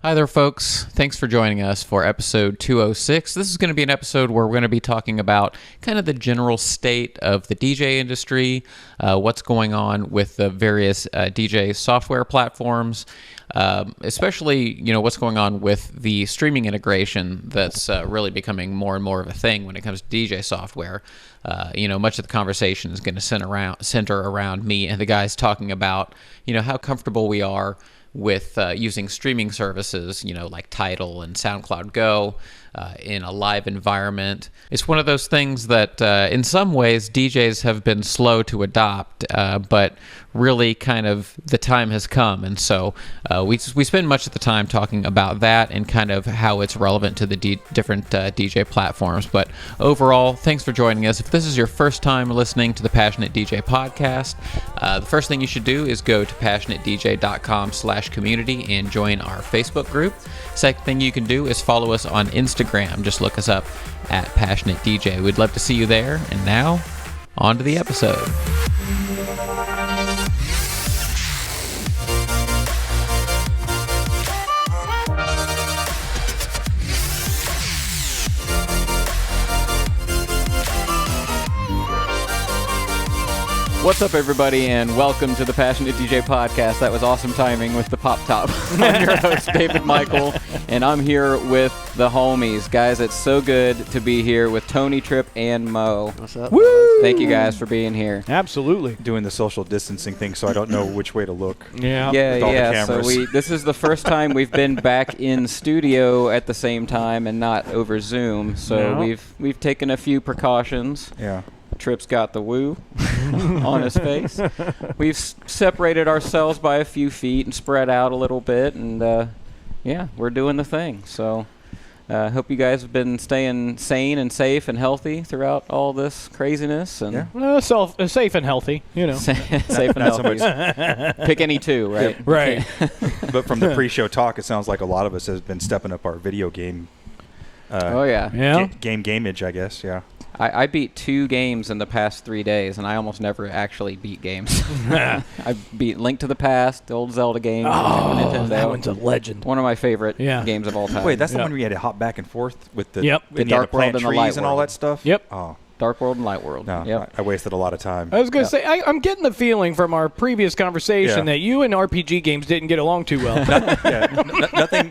Hi there, folks. Thanks for joining us for episode 206. This is going to be an episode where we're going to be talking about kind of the general state of the DJ industry, what's going on with the various DJ software platforms, especially, what's going on with the streaming integration that's really becoming more and more of a thing when it comes to DJ software. Much of the conversation is going to center around me and the guys talking about, how comfortable we are with using streaming services, like TIDAL and Soundcloud Go in a live environment. It's one of those things that in some ways DJs have been slow to adopt, but really kind of the time has come. And so we spend much of the time talking about that and kind of how it's relevant to the different DJ platforms. But overall, thanks for joining us. If this is your first time listening to the Passionate DJ podcast, the first thing you should do is go to passionatedj.com/community and join our Facebook group. Second thing you can do is follow us on Instagram. Just look us up at Passionate DJ. We'd love to see you there. And now, on to the episode. What's up, everybody, and welcome to the Passionate DJ podcast. That was awesome timing with the pop top. I'm your host, David Michael, and I'm here with the homies. Guys, it's so good to be here with Tony, Trip, and Mo. What's up? Woo! Thank you guys for being here. Absolutely. Doing the social distancing thing, so I don't know which way to look. Yeah. Yeah. So this is the first time we've been back in studio at the same time and not over Zoom. So we've taken a few precautions. Yeah. Trip's got the woo on his face. We've separated ourselves by a few feet and spread out a little bit, and we're doing the thing. So hope you guys have been staying sane and safe and healthy throughout all this craziness. And safe and healthy, safe and healthy. Pick any two, right? Right. But from the pre-show talk, it sounds like a lot of us have been stepping up our video game. Gameage, I guess. Yeah. I beat 2 games in the past 3 days, and I almost never actually beat games. I beat Link to the Past, the old Zelda game. Oh, that one's a legend. One of my favorite games of all time. Wait, that's the one where you had to hop back and forth with the the Dark World and the Light and all that stuff? Yep. Oh. Dark World and Light World. No, yep. I wasted a lot of time. I was going to say, I'm getting the feeling from our previous conversation that you and RPG games didn't get along too well.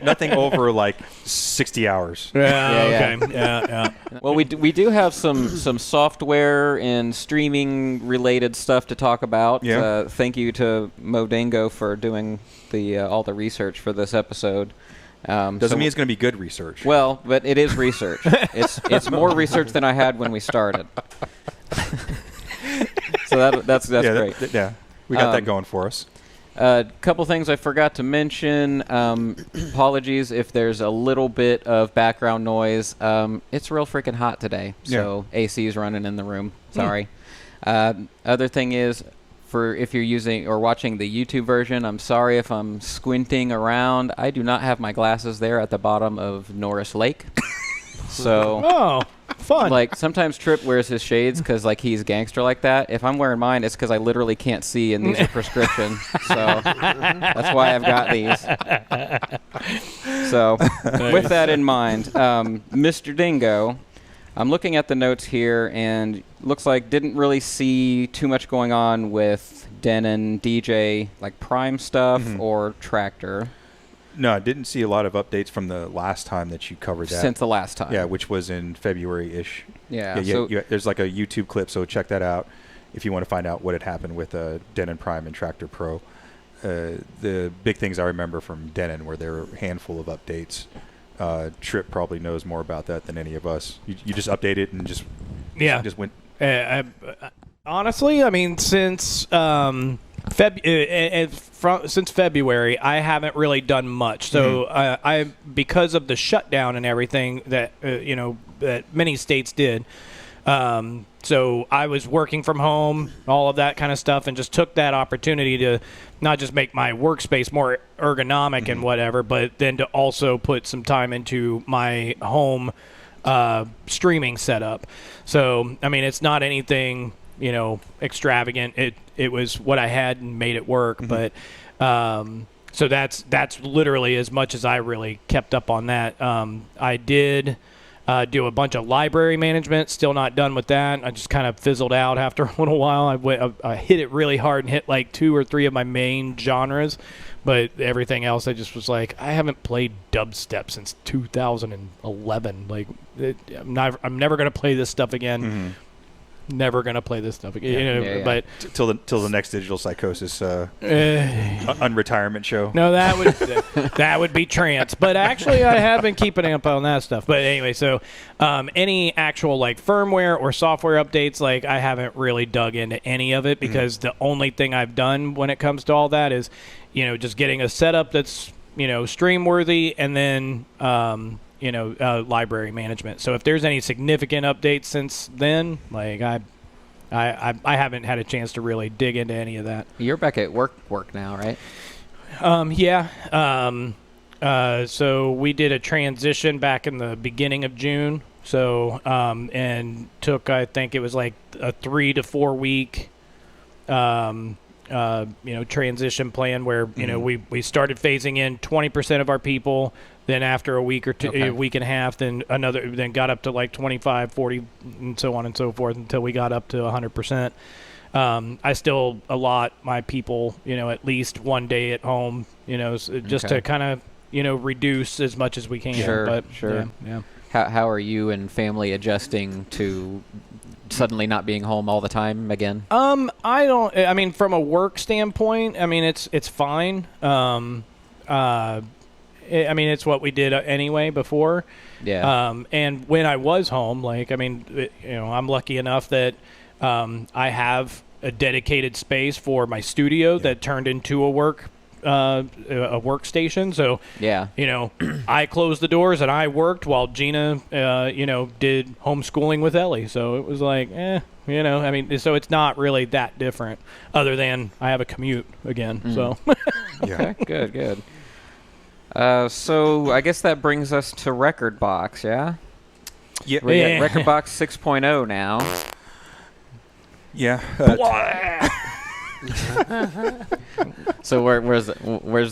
Nothing over like 60 hours. Yeah. Well, we do have some software and streaming related stuff to talk about. Yeah. Thank you to Mo Dingo for doing all the research for this episode. Doesn't mean it's going to be good research. Well, but it is research. It's more research than I had when we started. So that's great. We got that going for us. A couple things I forgot to mention. Apologies if there's a little bit of background noise. It's real freaking hot today, so AC is running in the room. Sorry. Other thing is, for if you're using or watching the YouTube version, I'm sorry if I'm squinting around. I do not have my glasses there at the bottom of Norris Lake. So, fun. Like, sometimes Trip wears his shades because, like, he's gangster like that. If I'm wearing mine, it's because I literally can't see, and these are prescription. So, that's why I've got these. So, with that in mind, Mr. Dingo, I'm looking at the notes here, and looks like didn't really see too much going on with Denon DJay, like Prime stuff or Tractor. No, I didn't see a lot of updates from the last time that you covered that. Since the last time. Yeah, which was in February-ish. Yeah. There's like a YouTube clip, so check that out if you want to find out what had happened with Denon Prime and Tractor Pro. The big things I remember from Denon were there were a handful of updates. Trip probably knows more about that than any of us. You just update it and just went. Honestly, I mean, since since February, I haven't really done much. So I because of the shutdown and everything that that many states did. So I was working from home, all of that kind of stuff, and just took that opportunity to not just make my workspace more ergonomic and whatever, but then to also put some time into my home streaming setup. So, I mean, it's not anything, extravagant. It was what I had and made it work. But So that's literally as much as I really kept up on that. I did do a bunch of library management. Still not done with that. I just kind of fizzled out after a little while. I hit it really hard and hit like 2 or 3 of my main genres, but everything else I just was like, I haven't played dubstep since 2011. Like, I'm never gonna play this stuff again. Mm-hmm. Never gonna play this stuff again. But till the next Digital Psychosis unretirement show. No, that would be trance. But actually, I have been keeping up on that stuff. But anyway, so any actual like firmware or software updates, like I haven't really dug into any of it because the only thing I've done when it comes to all that is, just getting a setup that's stream worthy, and then library management. So if there's any significant updates since then, like I haven't had a chance to really dig into any of that. You're back at work now, right? Yeah. So we did a transition back in the beginning of June. So and took, I think it was like a 3 to 4 week transition plan where we started phasing in 20% of our people. Then after a week or two, a week and a half, then got up to like 25, 40, and so on and so forth until we got up to 100%. I still allot my people, at least one day at home, just to kind of, reduce as much as we can. Sure. Yeah. How are you and family adjusting to suddenly not being home all the time again? From a work standpoint, it's fine. It's what we did anyway before. Yeah. And when I was home, I'm lucky enough that I have a dedicated space for my studio that turned into a workstation. So, I closed the doors and I worked while Gina, did homeschooling with Ellie. So it was like, so it's not really that different other than I have a commute again. So, okay, good. So I guess that brings us to Rekordbox, yeah? Yeah. We got Rekordbox 6.0 now. Yeah. So where's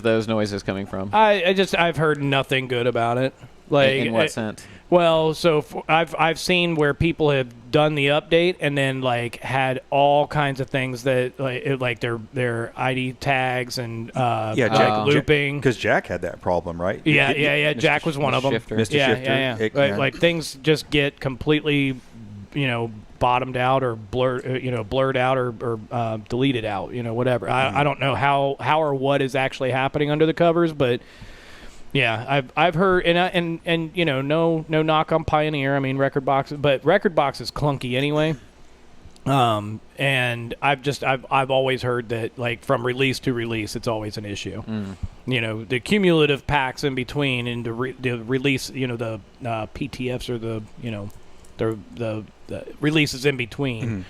those noises coming from? I've heard nothing good about it. Like, in what sense? Well, so I've seen where people have done the update and then like had all kinds of things that like their ID tags and looping. Because Jack had that problem, right? Yeah. Jack was one of them. Mr. Shifter. Yeah. Like things just get completely, bottomed out or blurred out or deleted out. Whatever. I don't know how or what is actually happening under the covers, but. Yeah, I've heard, and no knock on Pioneer. I mean, Rekordbox, but Rekordbox is clunky anyway. And I've always heard that like from release to release, it's always an issue. The cumulative packs in between and the release, the PTFs or the releases in between,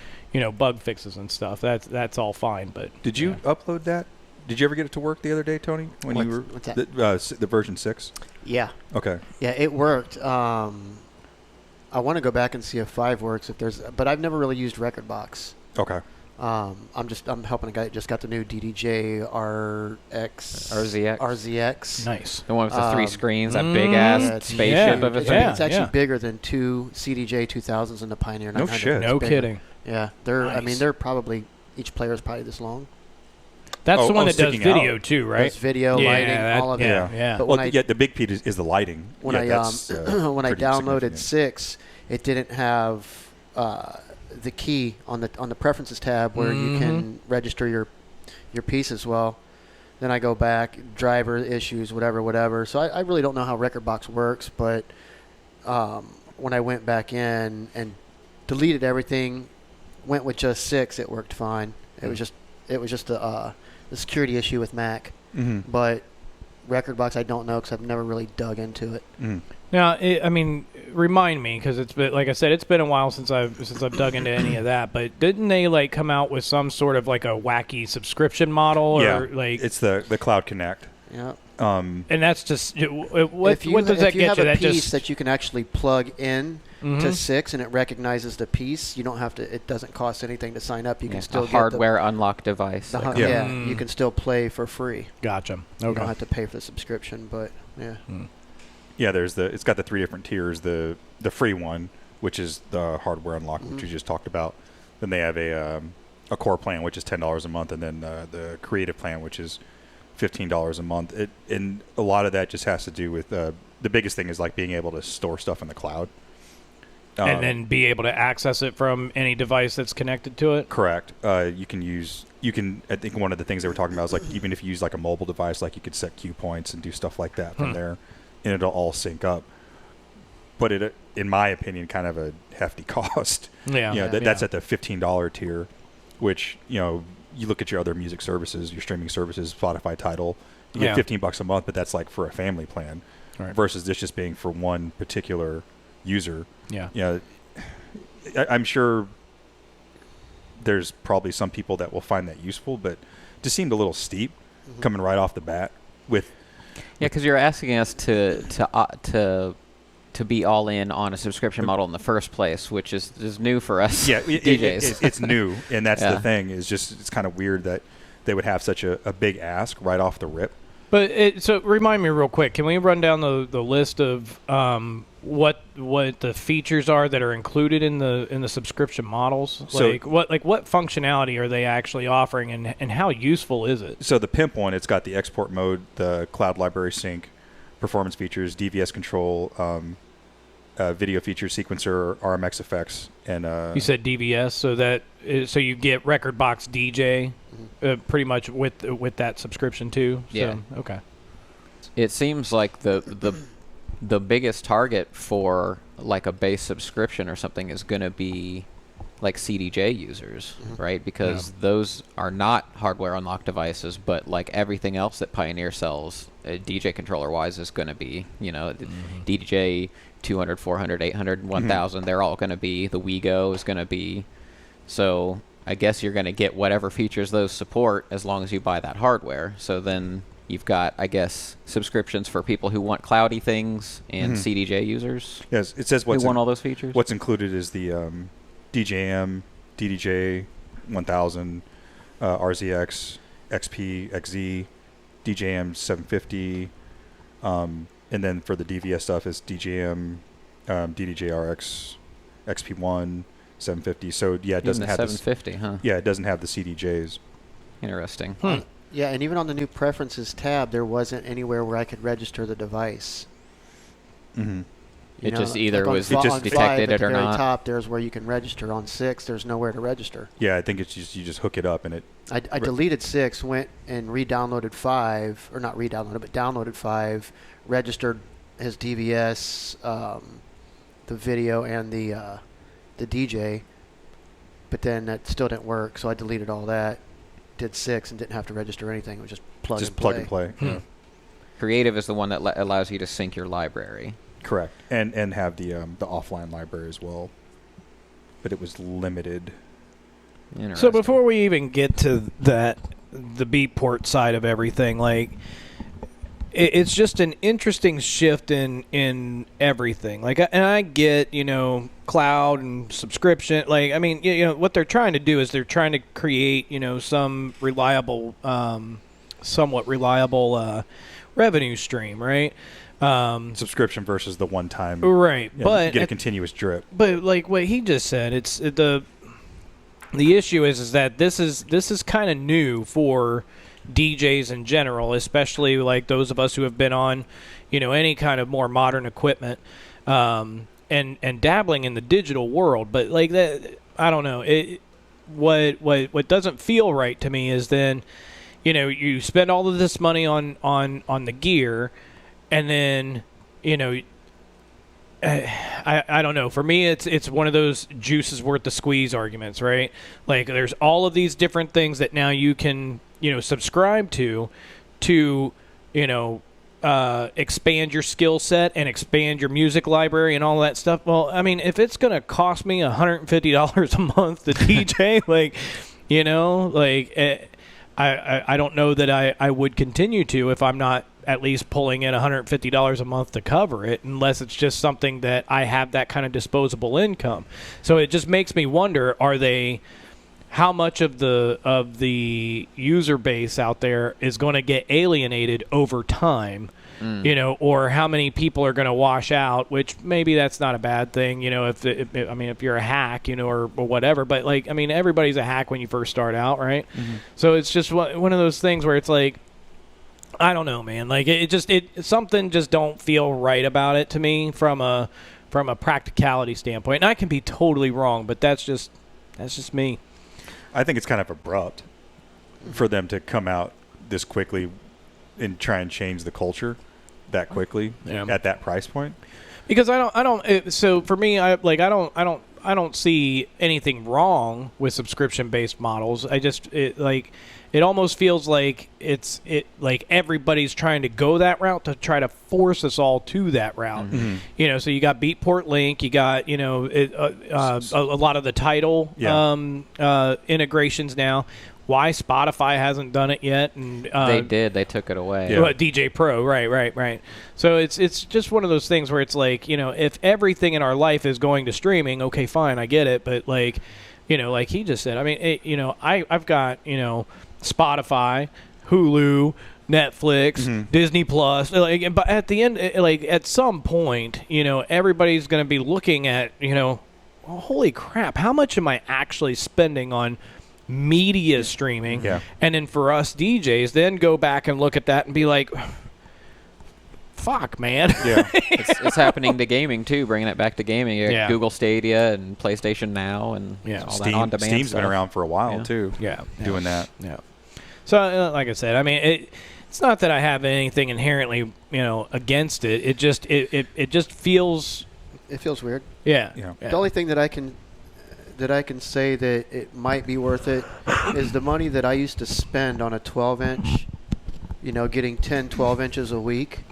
bug fixes and stuff. That's all fine. But did you upload that? Did you ever get it to work the other day, Tony? What's that? The version 6? Yeah. Okay. Yeah, it worked. I want to go back and see if 5 works. But I've never really used Rekordbox. Okay. I'm helping a guy that just got the new DJay RZX. Nice. The one with the 3 screens, that big ass spaceship of a thing. It's actually bigger than 2 CDJ 2000s and the Pioneer 900. No shit. No kidding. Yeah, they're probably each player is probably this long. That's the one that does video too, right? That's video, lighting, all of it. Yeah. But the big piece is the lighting. When I downloaded 6, it didn't have the key on the preferences tab where you can register your piece as well. Then I go back, driver issues, whatever. So I really don't know how Rekordbox works, but when I went back in and deleted everything, went with just 6, it worked fine. It was just the security issue with Mac, but Rekordbox I don't know because I've never really dug into it. Now, remind me because it's been, like I said, it's been a while since I've dug into any of that. But didn't they like come out with some sort of like a wacky subscription model? Yeah, or like it's the Cloud Connect. Yeah. And that's just what If you does that get you? have a That piece just that you can actually plug in to 6 and it recognizes the piece, you don't have to. It doesn't cost anything to sign up. You can still a get hardware unlock device. you can still play for free. Gotcha. Okay. You don't have to pay for the subscription, but yeah. Yeah, it's got the 3 different tiers. The free one, which is the hardware unlock, which you just talked about. Then they have a core plan, which is $10 a month, and then the creative plan, which is $15 a month. And a lot of that just has to do with the biggest thing is like being able to store stuff in the cloud. And then be able to access it from any device that's connected to it? Correct. I think one of the things they were talking about is like even if you use like a mobile device, like you could set cue points and do stuff like that from there, and it'll all sync up. But it, in my opinion, kind of a hefty cost. Yeah. That's at the $15 tier, which, you look at your other music services, your streaming services, Spotify, TIDAL, you get $15 a month, but that's like for a family plan versus this just being for one particular user. Yeah. I'm sure there's probably some people that will find that useful, but it just seemed a little steep coming right off the bat with. Yeah, because you're asking us to be all in on a subscription model in the first place, which is new for us. Yeah, DJs. It's new, and that's the thing. Is just it's kind of weird that they would have such a big ask right off the rip. But so remind me real quick. Can we run down the list of what the features are that are included in the subscription models? So, what functionality are they actually offering, and how useful is it? So the Pimp one, it's got the export mode, the cloud library sync, performance features, DVS control, video feature sequencer, RMX effects, and you said DVS, so you get Rekordbox DJay pretty much with that subscription too. Yeah. So, okay. It seems like the biggest target for like a base subscription or something is going to be like CDJ users, right? Because those are not hardware unlocked devices, but like everything else that Pioneer sells, DJ controller wise, is going to be, DJay 200, 400, 800, 1000. They're all going to be. The WeGo is going to be. So I guess you're going to get whatever features those support as long as you buy that hardware. So then you've got, I guess, subscriptions for people who want cloudy things and CDJ users. Yes, it says who want all those features. What's included is the DJM, DDJ 1000, RZX, XP, XZ, DJM 750, and then for the DVS stuff is DJM, DDJ RX, XP1, 750. So yeah, it doesn't have 750, huh? Yeah, it doesn't have the CDJs. Interesting. Yeah, and even on the new preferences tab, there wasn't anywhere where I could register the device. It just either was on just five, detected it or at the very not. top, there's where you can register. On 6, there's nowhere to register. Yeah, I think it's just you just hook it up and it. I deleted 6, went and re-downloaded 5, or not re-downloaded, but downloaded 5, registered his DVS, the video, and the DJ, but then that still didn't work, so I deleted all that. Did 6 and didn't have to register anything. It was just plug and play. Yeah. Creative is the one that allows you to sync your library. Correct, and have the offline library as well, but it was limited. So before we even get to that, the Beatport side of everything, like it's just an interesting shift in everything. Like, and I get cloud and subscription. Like, I mean, what they're trying to do is they're trying to create some reliable, somewhat reliable revenue stream, right? Subscription versus the one time, right? But get a continuous drip. But like what he just said, it's the issue is that this is kind of new for DJs in general, especially like those of us who have been on any kind of more modern equipment and dabbling in the digital world. But like that, I don't know. What doesn't feel right to me is then you spend all of this money on the gear. And then, I don't know. For me, it's one of those juice is worth the squeeze arguments, right? Like, there's all of these different things that now you can, subscribe to, expand your skill set and expand your music library and all that stuff. Well, I mean, if it's going to cost me $150 a month to DJ, I don't know that I would continue to if I'm not at least pulling in $150 a month to cover it, unless it's just something that I have that kind of disposable income. So it just makes me wonder, how much of the user base out there is going to get alienated over time, or how many people are going to wash out, which maybe that's not a bad thing, if you're a hack, or whatever. But everybody's a hack when you first start out, right? So it's just one of those things where it's like, I don't know, man. Like something just don't feel right about it to me from a practicality standpoint. And I can be totally wrong, but that's just me. I think it's kind of abrupt for them to come out this quickly and try and change the culture that quickly at that price point. Because so for me, I don't see anything wrong with subscription-based models. It almost feels like like everybody's trying to go that route to try to force us all to that route. So you got Beatport Link, you got a lot of the TIDAL integrations now. Why Spotify hasn't done it yet? And they did. They took it away. Yeah. DJ Pro, right. So it's just one of those things where it's like, if everything in our life is going to streaming, okay, fine, I get it. But like he just said, I've got Spotify, Hulu, Netflix, Disney Plus. But at the end, at some point, everybody's going to be looking at, holy crap, how much am I actually spending on media streaming? And then for us DJs, then go back and look at that and be like, fuck, man. It's happening to gaming too, bringing it back to gaming. Google Stadia and PlayStation Now and all Steam, that on-demand Steam's stuff. been around for a while too. Doing that. So like I said, it's not that I have anything inherently against it. It just feels weird. The only thing that I can say that it might be worth it is the money that I used to spend on a 12-inch, getting 10, 12 inches a week.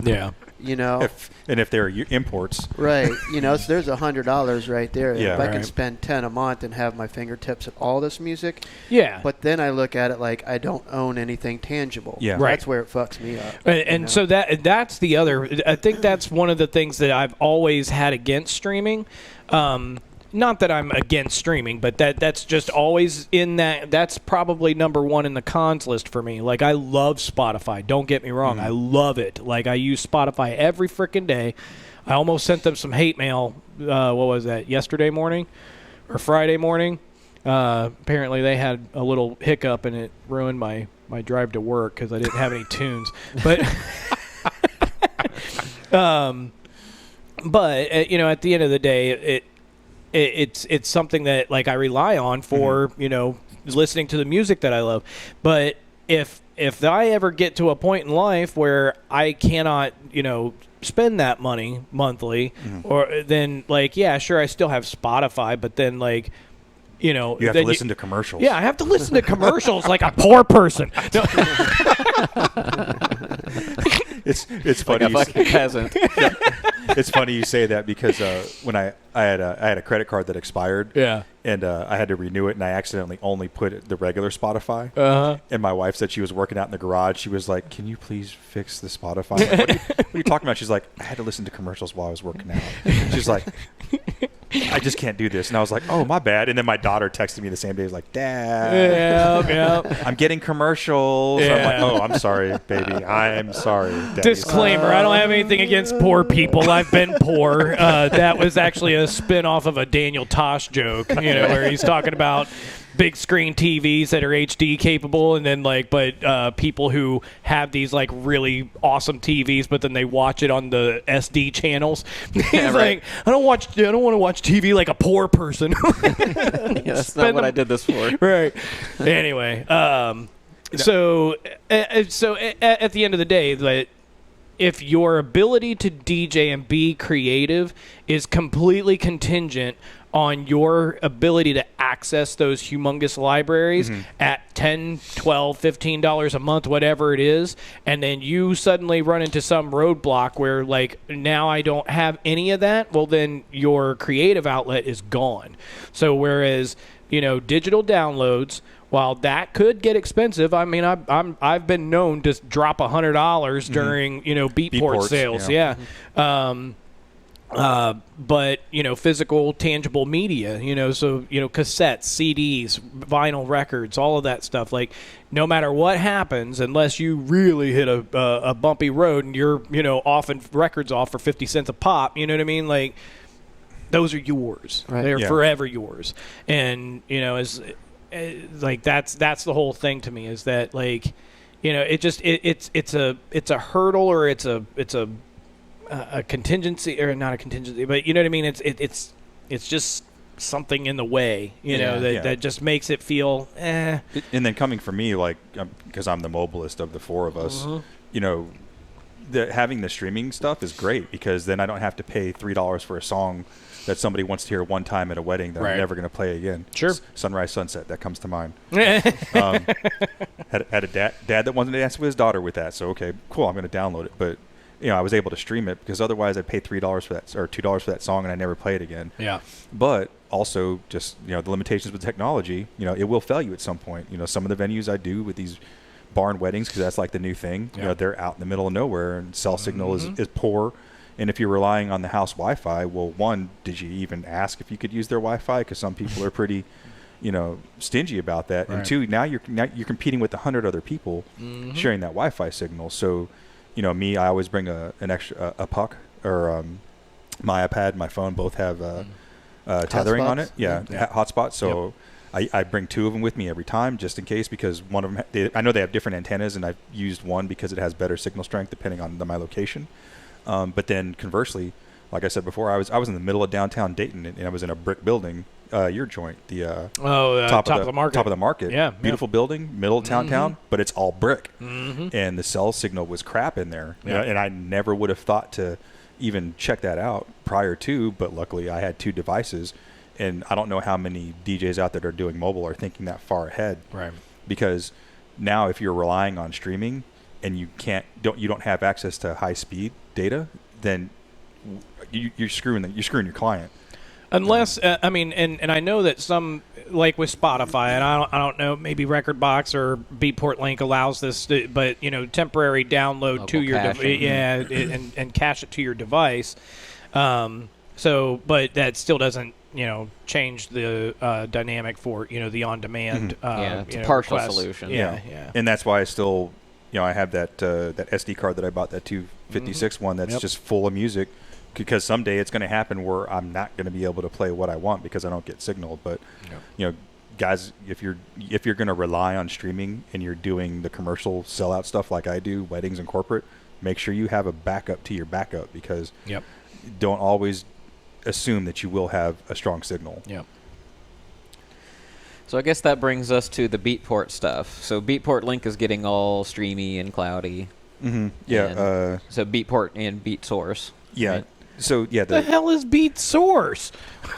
If they're imports. Right. So there's $100 right there. If I can spend 10 a month and have my fingertips at all this music. But then I look at it like I don't own anything tangible. That's where it fucks me up. And so that's the other. I think that's one of the things that I've always had against streaming. Not that I'm against streaming, but that's just always in that. That's probably number one in the cons list for me. Like, I love Spotify. Don't get me wrong. I love it. Like, I use Spotify every freaking day. I almost sent them some hate mail. What was that? Yesterday morning or Friday morning? Apparently they had a little hiccup and it ruined my drive to work because I didn't have any tunes. But at the end of the day, it's something that like I rely on for listening to the music that I love. But if I ever get to a point in life where I cannot spend that money monthly, or then sure, I still have Spotify, but then you have to listen to commercials. I have to listen to commercials like a poor person. No. It's funny. Like a fucking peasant. It's funny you say that because when I had a credit card that expired, and I had to renew it, and I accidentally only put the regular Spotify. And my wife said she was working out in the garage. She was like, "Can you please fix the Spotify?" Like, what are you talking about? She's like, "I had to listen to commercials while I was working out." She's like, "I just can't do this." And I was like, "Oh, my bad." And then my daughter texted me the same day. Was like, "Dad, I'm getting commercials." I'm like, "Oh, I'm sorry, baby. I'm sorry." Daddy. Disclaimer: I don't have anything against poor people. I've been poor. That was actually a spin-off of a Daniel Tosh joke, where he's talking about big screen TVs that are HD capable, and then but people who have these really awesome TVs, but then they watch it on the SD channels. He's like, I don't want to watch TV like a poor person. That's not what I did this for. Right. Anyway, so at the end of the day, if your ability to DJ and be creative is completely contingent on your ability to access those humongous libraries at $10, $12, $15 a month, whatever it is, and then you suddenly run into some roadblock where, like, now I don't have any of that, well, then your creative outlet is gone. So whereas, digital downloads, while that could get expensive, I mean, I've been known to drop $100 during, Beatport sales. Yeah. But physical, tangible media, so cassettes, CDs, vinyl records, all of that stuff. Like, no matter what happens, unless you really hit a bumpy road and you're offing records off for 50 cents a pop, you know what I mean? Like, those are yours. Right. They're forever yours. And as like that's the whole thing to me, is that, like, it's a hurdle, or it's a contingency, or not a contingency, but you know what I mean? It's just something in the way, that just makes it feel And then coming from me, like, because I'm the mobilist of the four of us, having the streaming stuff is great, because then I don't have to pay $3 for a song that somebody wants to hear one time at a wedding that I'm never going to play again. Sure. Sunrise, Sunset, that comes to mind. Had a dad that wanted to dance with his daughter with that, so okay, cool, I'm going to download it. But I was able to stream it, because otherwise I'd pay $3 for that, or $2 for that song, and I never play it again. Yeah. But also, just the limitations with technology, it will fail you at some point. Some of the venues I do with these barn weddings, because that's like the new thing. They're out in the middle of nowhere, and cell signal is poor. And if you're relying on the house Wi-Fi, well, one, did you even ask if you could use their Wi-Fi? Because some people are pretty, stingy about that. Right. And two, now you're competing with 100 other people sharing that Wi-Fi signal. So, me, I always bring an extra puck, or my iPad, my phone both have tethering on it. Hotspot. So I bring two of them with me every time, just in case, because one of them, I know they have different antennas, and I've used one because it has better signal strength depending on my location. But then conversely, like I said before, I was in the middle of downtown Dayton, and I was in a brick building, your joint, the top of the market. Top of the market. Yeah, beautiful building, middle of town, but it's all brick, and the cell signal was crap in there. And I never would have thought to even check that out prior to, but luckily I had two devices, and I don't know how many DJs out there that are doing mobile are thinking that far ahead. Right. Because now, if you're relying on streaming and you don't have access to high speed data, then you're screwing your client. Unless I mean, and I know that some, like with Spotify, and I don't know, maybe Rekordbox or Beatport Link allows this, but temporary download local to your and cache it to your device. So, but that still doesn't change the dynamic for the on demand. It's a partial request. Solution. Yeah. And that's why I still. I have that SD card that I bought, that 256 one that's just full of music, because someday it's going to happen where I'm not going to be able to play what I want because I don't get signal. But guys, if you're going to rely on streaming and you're doing the commercial sellout stuff like I do, weddings and corporate, make sure you have a backup to your backup, because don't always assume that you will have a strong signal. Yep. So I guess that brings us to the Beatport stuff. So Beatport Link is getting all streamy and cloudy. Yeah. So Beatport and Beat Source. Yeah. Right? So yeah. The hell is Beat Source?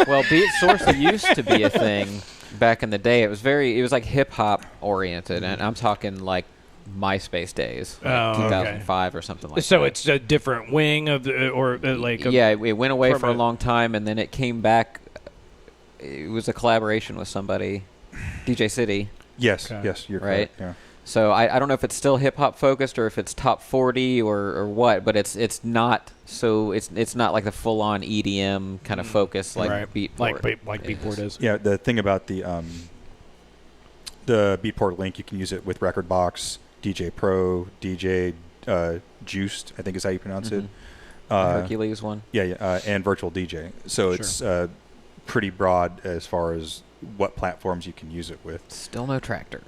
Well, Beat Source used to be a thing back in the day. It was like hip hop oriented, and I'm talking like MySpace days, like 2005 or something like that. So it's a different wing of the, or like. It went away for a long time, and then it came back. It was a collaboration with somebody. DJ City. Yes, you're right. Correct, yeah. So I don't know if it's still hip hop focused or if it's top 40 or what, but it's not it's not like the full on EDM kind of focus like Beatport. Like Beatport is. Yeah, the thing about the Beatport Link, you can use it with Rekordbox, DJ Pro, DJ Juiced, I think is how you pronounce it. Hercules one. Yeah, and Virtual DJ. So it's pretty broad as far as what platforms you can use it with. Still no Tractor.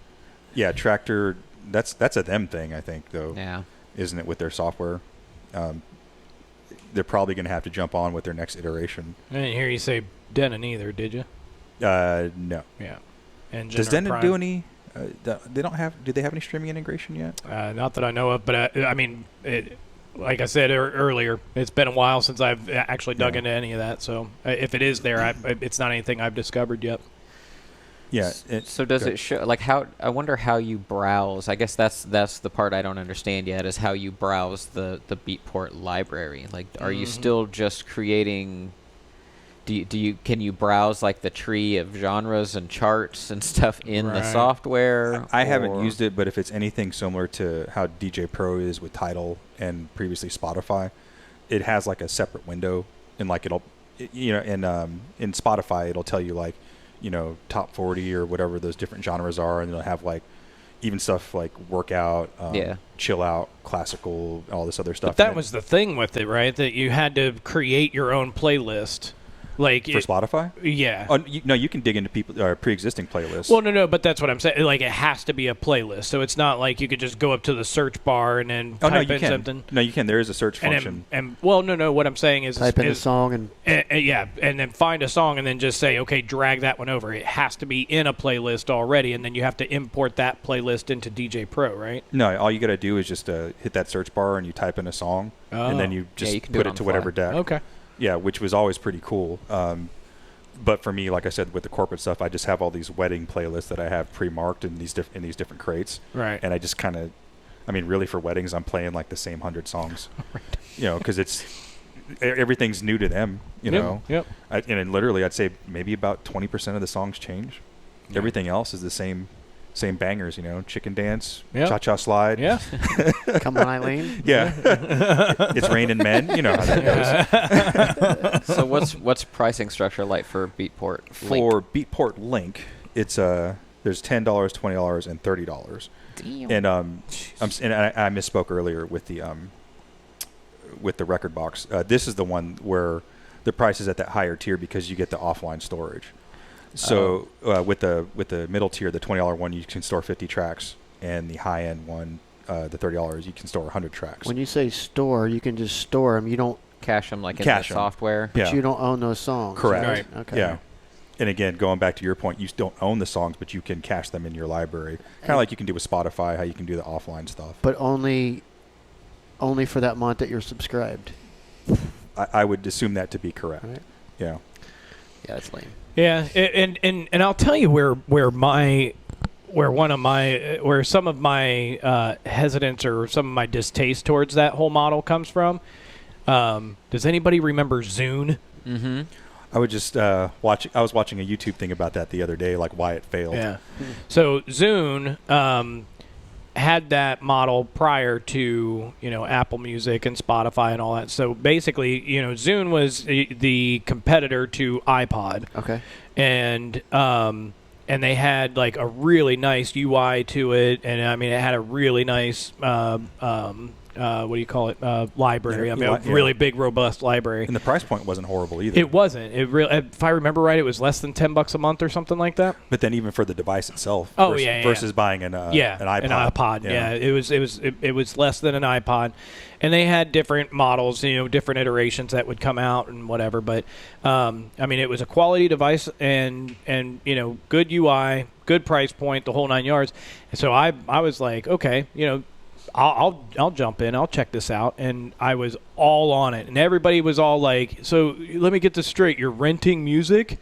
Yeah, Tractor, that's a them thing, I think, though. Yeah. Isn't it, with their software? They're probably going to have to jump on with their next iteration. I didn't hear you say Denon either, did you? No. Yeah. And does Denon do any? They don't have. Do they have any streaming integration yet? Not that I know of, but I mean, like I said earlier, it's been a while since I've actually dug into any of that. So if it is there, it's not anything I've discovered yet. Yeah. So does it show, like, how, I wonder how you browse. I guess that's the part I don't understand yet, is how you browse the Beatport library. Like, are you still just creating, can you browse like the tree of genres and charts and stuff in the software? I haven't used it, but if it's anything similar to how DJ Pro is with TIDAL and previously Spotify, it has like a separate window, and like it'll, you know, in Spotify it'll tell you like, you know, top 40 or whatever those different genres are, and they'll have like even stuff like workout, chill out, classical, all this other stuff. But that was the thing with it, right? That you had to create your own playlist. Like for Spotify? Yeah. Oh, no, you can dig into pre-existing playlists. Well, no, but that's what I'm saying. Like, it has to be a playlist, so it's not like you could just go up to the search bar and then type in something. No, you can. There is a search function. No. What I'm saying is type in a song and then find a song and then just say, okay, drag that one over. It has to be in a playlist already, and then you have to import that playlist into DJ Pro, right? No, all you got to do is just hit that search bar and you type in a song, and then you just put it to whatever deck. Okay. Yeah, which was always pretty cool. But for me, like I said, with the corporate stuff, I just have all these wedding playlists that I have pre-marked in these different crates. Right. And I just kind of, I mean, really for weddings, I'm playing like the same 100 songs. Right. You know, because everything's new to them. You know. Yep. And literally, I'd say maybe about 20% of the songs change. Yeah. Everything else is the same bangers, you know, Chicken Dance, Cha-Cha Slide. Yeah. Come on, Eileen. Yeah. It's Raining Men. You know how that goes. So what's pricing structure like for Beatport Link? For Beatport Link, it's there's $10, $20, and $30. Damn. And I misspoke earlier with the Rekordbox. This is the one where the price is at that higher tier because you get the offline storage. So with the middle tier, the $20 one, you can store 50 tracks, and the high end one, the $30, you can store 100 tracks. When you say store, you can just store them. You don't cache them like in the software. But you don't own those songs. Correct. Right. Okay. Yeah. And again, going back to your point, you don't own the songs, but you can cache them in your library, kind of like you can do with Spotify, how you can do the offline stuff. But only for that month that you're subscribed. I would assume that to be correct. Right. Yeah. Yeah, that's lame. Yeah, and I'll tell you where some of my hesitance or some of my distaste towards that whole model comes from. Does anybody remember Zune? Mm-hmm. I would just I was watching a YouTube thing about that the other day, like why it failed. Yeah. So Zune had that model prior to, you know, Apple Music and Spotify and all that. So basically, you know, Zune was the competitor to iPod. Okay. And they had like a really nice UI to it, and I mean it had a really nice what do you call it? Library. Yeah, I mean, a really big, robust library. And the price point wasn't horrible either. It wasn't. It really, if I remember right, it was less than $10 a month or something like that. But then even for the device itself, versus buying an iPod. An iPod. Yeah, it was less than an iPod, and they had different models, you know, different iterations that would come out and whatever. But I mean, it was a quality device and you know, good UI, good price point, the whole 9 yards. And so I was like, okay, you know, I'll jump in. I'll check this out. And I was all on it. And everybody was all like, so let me get this straight. You're renting music?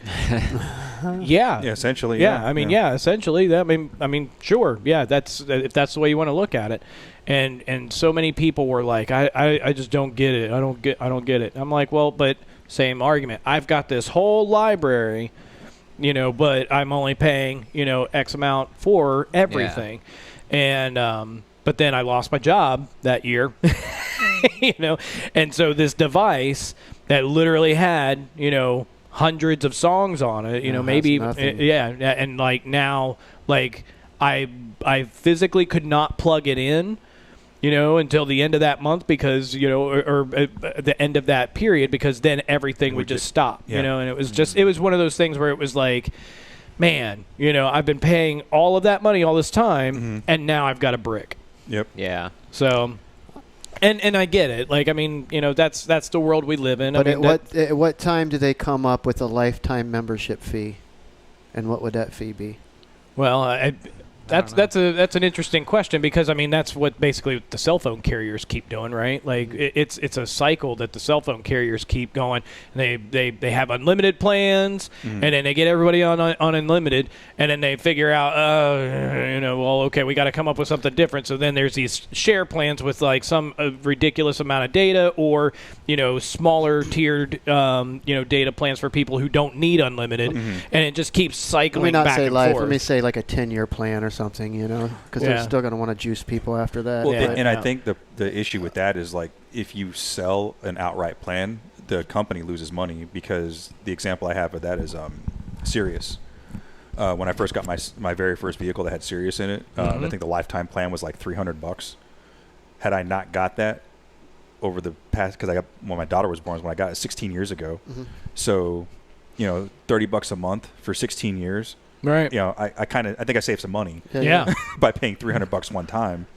Yeah. Essentially. Yeah. I mean, essentially. I mean, sure. Yeah. If that's the way you want to look at it. And so many people were like, I just don't get it. I don't get it. I'm like, well, but same argument. I've got this whole library, you know, but I'm only paying, you know, X amount for everything. Yeah. And, but then I lost my job that year, you know, and so this device that literally had, you know, hundreds of songs on it, you know, maybe, and like now, like I physically could not plug it in, you know, until the end of that month because, you know, or the end of that period because then everything would just stop, you know, and it was just, it was one of those things where it was like, man, you know, I've been paying all of that money all this time and now I've got a brick. Yep. Yeah. So, and I get it. Like, I mean, you know, that's the world we live in. But I mean, at what time do they come up with a lifetime membership fee, and what would that fee be? Well, That's an interesting question, because I mean that's what basically the cell phone carriers keep doing, right? Like it's a cycle that the cell phone carriers keep going. And they have unlimited plans, and then they get everybody on unlimited, and then they figure out well, okay, we got to come up with something different. So then there's these share plans with like some ridiculous amount of data, or smaller tiered data plans for people who don't need unlimited, and it just keeps cycling back and forth. Let me say like a 10-year plan or something, because they're still going to want to juice people after that. Well, and I think the issue with that is like if you sell an outright plan, the company loses money, because the example I have of that is Sirius. When I first got my very first vehicle that had Sirius in it, I think the lifetime plan was like $300. Had I not got that over the past, because I got when my daughter was born, was when I got it 16 years ago. So, $30 a month for 16 years. Right. I think I saved some money. Yeah. By paying $300 one time,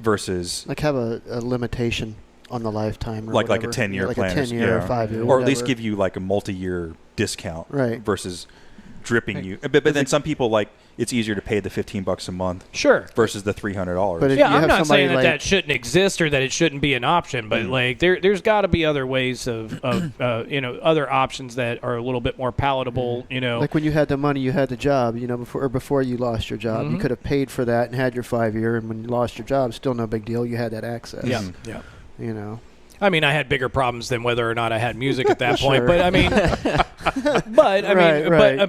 versus like have a limitation on the lifetime, or like whatever. a 10-year like plan, a 10-year or 5-year, or at least give you like a multi-year discount, right? Versus dripping you. But then some people like it's easier to pay the $15 a month, sure, versus the $300. But I'm not saying that shouldn't exist or that it shouldn't be an option, but like there's got to be other ways of other options that are a little bit more palatable. Like when you had the money, you had the job. Before you lost your job, you could have paid for that and had your 5-year. And when you lost your job, still no big deal. You had that access. Yeah. I mean, I had bigger problems than whether or not I had music at that sure. point. But I mean,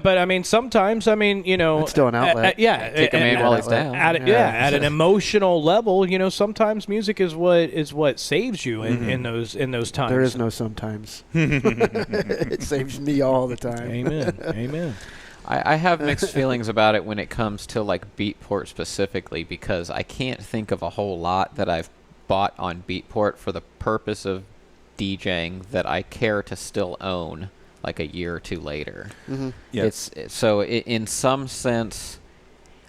but I mean, sometimes it's still an outlet. Take a man while he's down. At an emotional level, sometimes music is what saves you in those times. There is no sometimes. It saves me all the time. Amen. I have mixed feelings about it when it comes to like Beatport specifically, because I can't think of a whole lot that I've bought on Beatport for the purpose of DJing that I care to still own like a year or two later. Yeah. In some sense,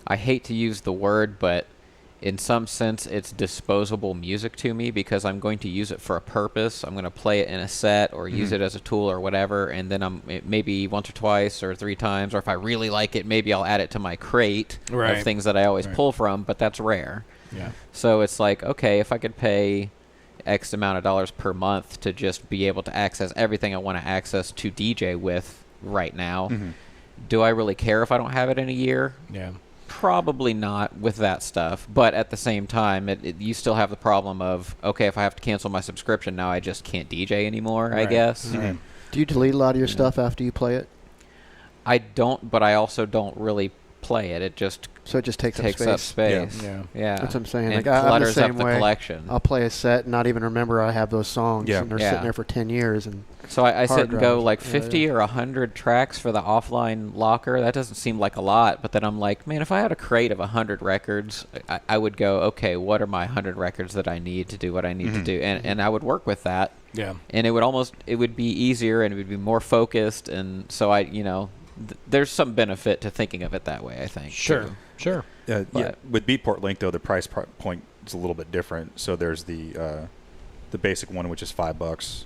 I hate to use the word, but in some sense it's disposable music to me, because I'm going to use it for a purpose. I'm going to play it in a set or use it as a tool or whatever, and then maybe once or twice or 3 times, or if I really like it, maybe I'll add it to my crate of things that I always pull from, but that's rare. Yeah. So it's like, okay, if I could pay X amount of dollars per month to just be able to access everything I want to access to DJ with right now, do I really care if I don't have it in a year? Yeah. Probably not with that stuff. But at the same time, you still have the problem of, okay, if I have to cancel my subscription, now I just can't DJ anymore, I guess. Do you delete a lot of your stuff after you play it? I don't, but I also don't really play it. It just takes up space. Yeah. That's what I'm saying. And like, clutters I'm the same up the way. collection. I'll play a set and not even remember I have those songs, and they're sitting there for 10 years. And so I sit and go like 50 or 100 tracks for the offline locker. That doesn't seem like a lot, but then I'm like, man, if I had a crate of 100 records, I would go, okay, what are my 100 records that I need to do what I need to do? And I would work with that. Yeah. And it would be easier, and it would be more focused, and so there's some benefit to thinking of it that way, I think. Sure. With Beatport Link, though, the price point is a little bit different. So there's the basic one, which is $5,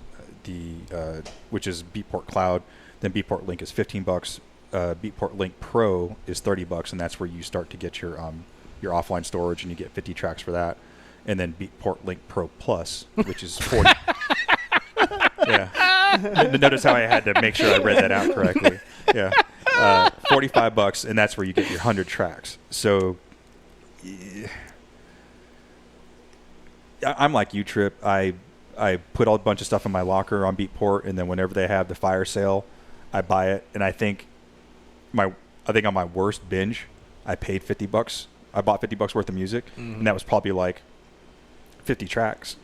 which is Beatport Cloud. Then Beatport Link is $15. Beatport Link Pro is $30, and that's where you start to get your offline storage, and you get 50 tracks for that. And then Beatport Link Pro Plus, which is 40. Notice how I had to make sure I read that out correctly. Yeah. $45, and that's where you get your 100 tracks. So I'm like you, Trip. I put a bunch of stuff in my locker on Beatport, and then whenever they have the fire sale, I buy it. And I think on my worst binge, I paid $50. I bought $50 worth of music, and that was probably like 50 tracks,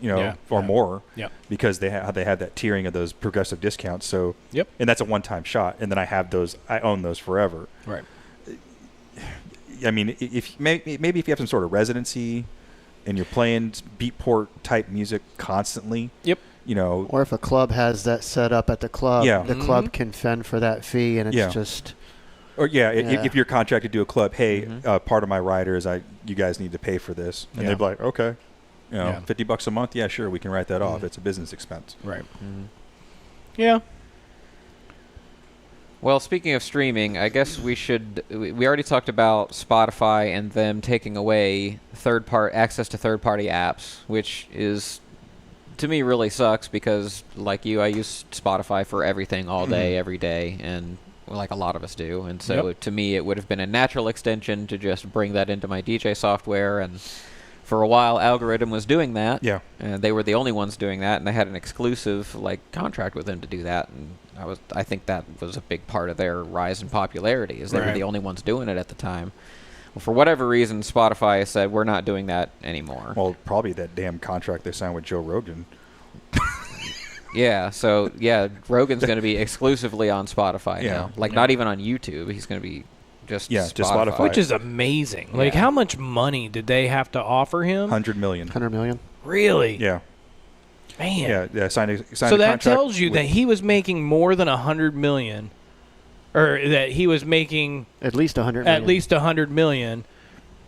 or more, because they had that tiering of those progressive discounts. So, and that's a one-time shot, and then I own those forever. Right. I mean, if maybe if you have some sort of residency, and you're playing Beatport type music constantly, or if a club has that set up at the club, the club can fend for that fee, and it's just. Or if you're contracted to a club, hey, part of my rider is you guys need to pay for this, and they'd be like, okay. $50 a month. Yeah, sure. We can write that off. It's a business expense. Right. Yeah. Well, speaking of streaming, I guess we already talked about Spotify and them taking away access to third-party apps, which is, to me, really sucks because, like you, I use Spotify for everything all day, every day, and like a lot of us do. And so to me, it would have been a natural extension to just bring that into my DJ software. And for a while, Algoriddim was doing that. Yeah. And they were the only ones doing that, and they had an exclusive contract with them to do that. And I think that was a big part of their rise in popularity, is they were the only ones doing it at the time. Well, for whatever reason, Spotify said, we're not doing that anymore. Well, probably that damn contract they signed with Joe Rogan. Yeah, so, Rogan's going to be exclusively on Spotify now. Not even on YouTube. He's going to be just Spotify. Which is amazing. Yeah. Like, how much money did they have to offer him? $100 million. $100 million. Really? Yeah. Man. Yeah, signed a So that contract tells you that he was making more than $100 million, or that he was making at least $100 million. At least $100 million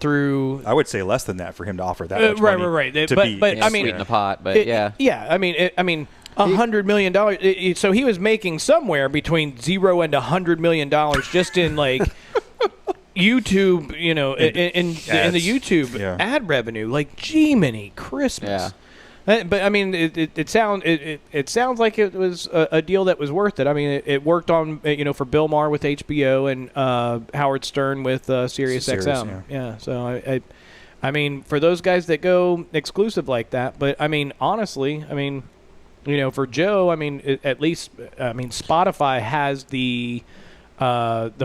through. I would say less than that for him to offer that much money. Right. But I mean, sweeten the pot. But I mean, $100 million. So he was making somewhere between $0 and $100 million just in YouTube, in the YouTube ad revenue. Like, gee, many Christmas. Yeah. But I mean, it sounds like it was a deal that was worth it. I mean, it worked on for Bill Maher with HBO and Howard Stern with Sirius XM. Yeah. So I mean, for those guys that go exclusive like that. But I mean, honestly, I mean, for Joe, I mean, at least Spotify has the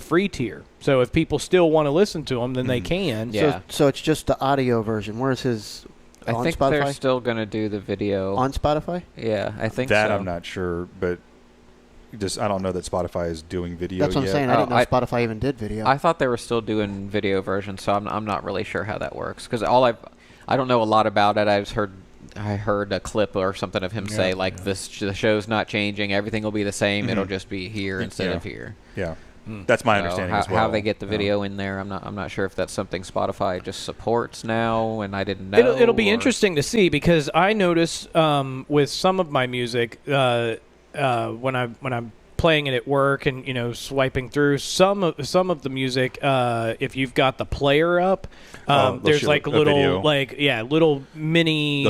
free tier. So if people still want to listen to them, then they can. Yeah. So it's just the audio version. Where's his? I think Spotify? they're still going to do the video. On Spotify? Yeah, I think that so. I'm not sure, but I don't know that Spotify is doing video That's what yet. I'm saying. I didn't know Spotify even did video. I thought they were still doing video versions, so I'm not really sure how that works. Because I don't know a lot about it. I heard a clip or something of him say, the show's not changing. Everything will be the same. It'll just be here instead of here. Yeah. That's my understanding as well. How they get the video in there, I'm not sure if that's something Spotify just supports now, and I didn't know. It'll be interesting to see, because I notice with some of my music when I'm playing it at work and swiping through some of the music, if you've got the player up, there's little mini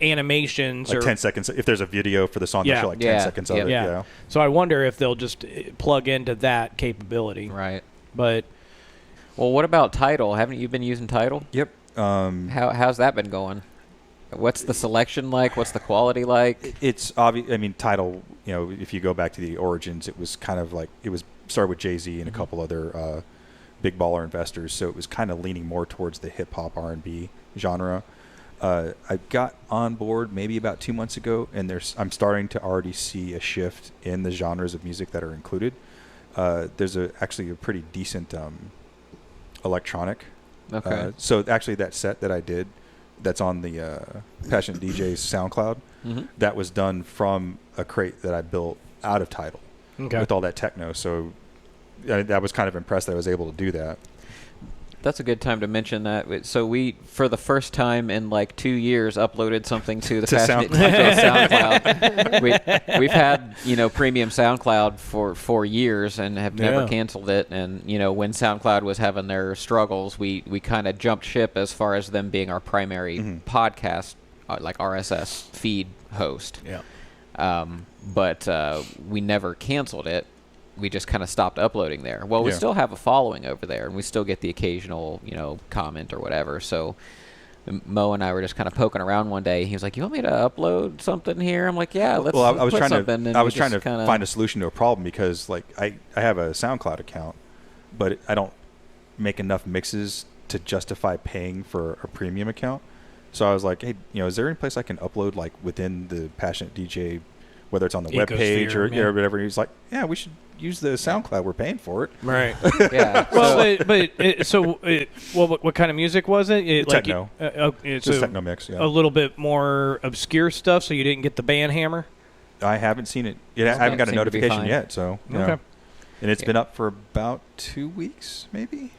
animations or 10 seconds. If there's a video for the song, they'll show 10 seconds of it. Yeah. So I wonder if they'll just plug into that capability. Right. But what about TIDAL? Haven't you been using TIDAL? Yep. How's that been going? What's the selection like? What's the quality like? It's obvious. I mean, TIDAL, if you go back to the origins, it was kind of it was started with Jay-Z and a couple other big baller investors. So it was kind of leaning more towards the hip hop R&B genre. I got on board maybe about 2 months ago, and I'm starting to already see a shift in the genres of music that are included. There's actually a pretty decent electronic. Okay. So actually that set that I did, that's on the Passionate DJ's SoundCloud. That was done from a crate that I built out of TIDAL with all that techno. So I was kind of impressed that I was able to do that. That's a good time to mention that. So we, for the first time in 2 years, uploaded something to the Passionate DJ SoundCloud. We've had premium SoundCloud for 4 years and have never canceled it. And when SoundCloud was having their struggles, we kind of jumped ship as far as them being our primary podcast, RSS feed host. Yeah. But we never canceled it. We just kind of stopped uploading there. Well, we still have a following over there, and we still get the occasional, comment or whatever. So Mo and I were just kind of poking around one day. He was like, "You want me to upload something here?" I'm like, "Yeah, let's." Well, I was put trying something. I was trying to find a solution to a problem, because I have a SoundCloud account, but I don't make enough mixes to justify paying for a premium account. So I was like, "Hey, is there any place I can upload within the Passionate DJ, whether it's on the web page or whatever?" He's like, "Yeah, we should use the SoundCloud. We're paying for it." Right. Yeah. What kind of music was it? Techno. It's just techno mix. Yeah. A little bit more obscure stuff, so you didn't get the band hammer? I haven't seen it. I haven't got a notification yet, so. Okay. And it's been up for about 2 weeks, maybe?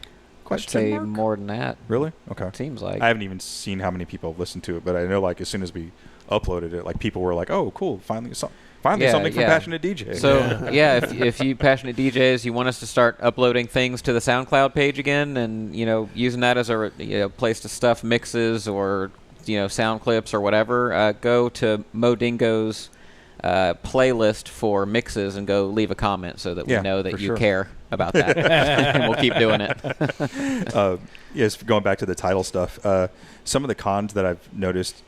I'd say more than that. Really? Okay. Seems like. I haven't even seen how many people have listened to it, but I know as soon as we uploaded it, people were like, "Oh, cool! Finally, Finally, Yeah, something from yeah. Passionate DJ. So if you passionate DJs, you want us to start uploading things to the SoundCloud page again, and using that as a place to stuff mixes or sound clips or whatever, go to Dingo's playlist for mixes and go leave a comment so that we know that you care about that, and we'll keep doing it. Yes, going back to the title stuff, some of the cons that I've noticed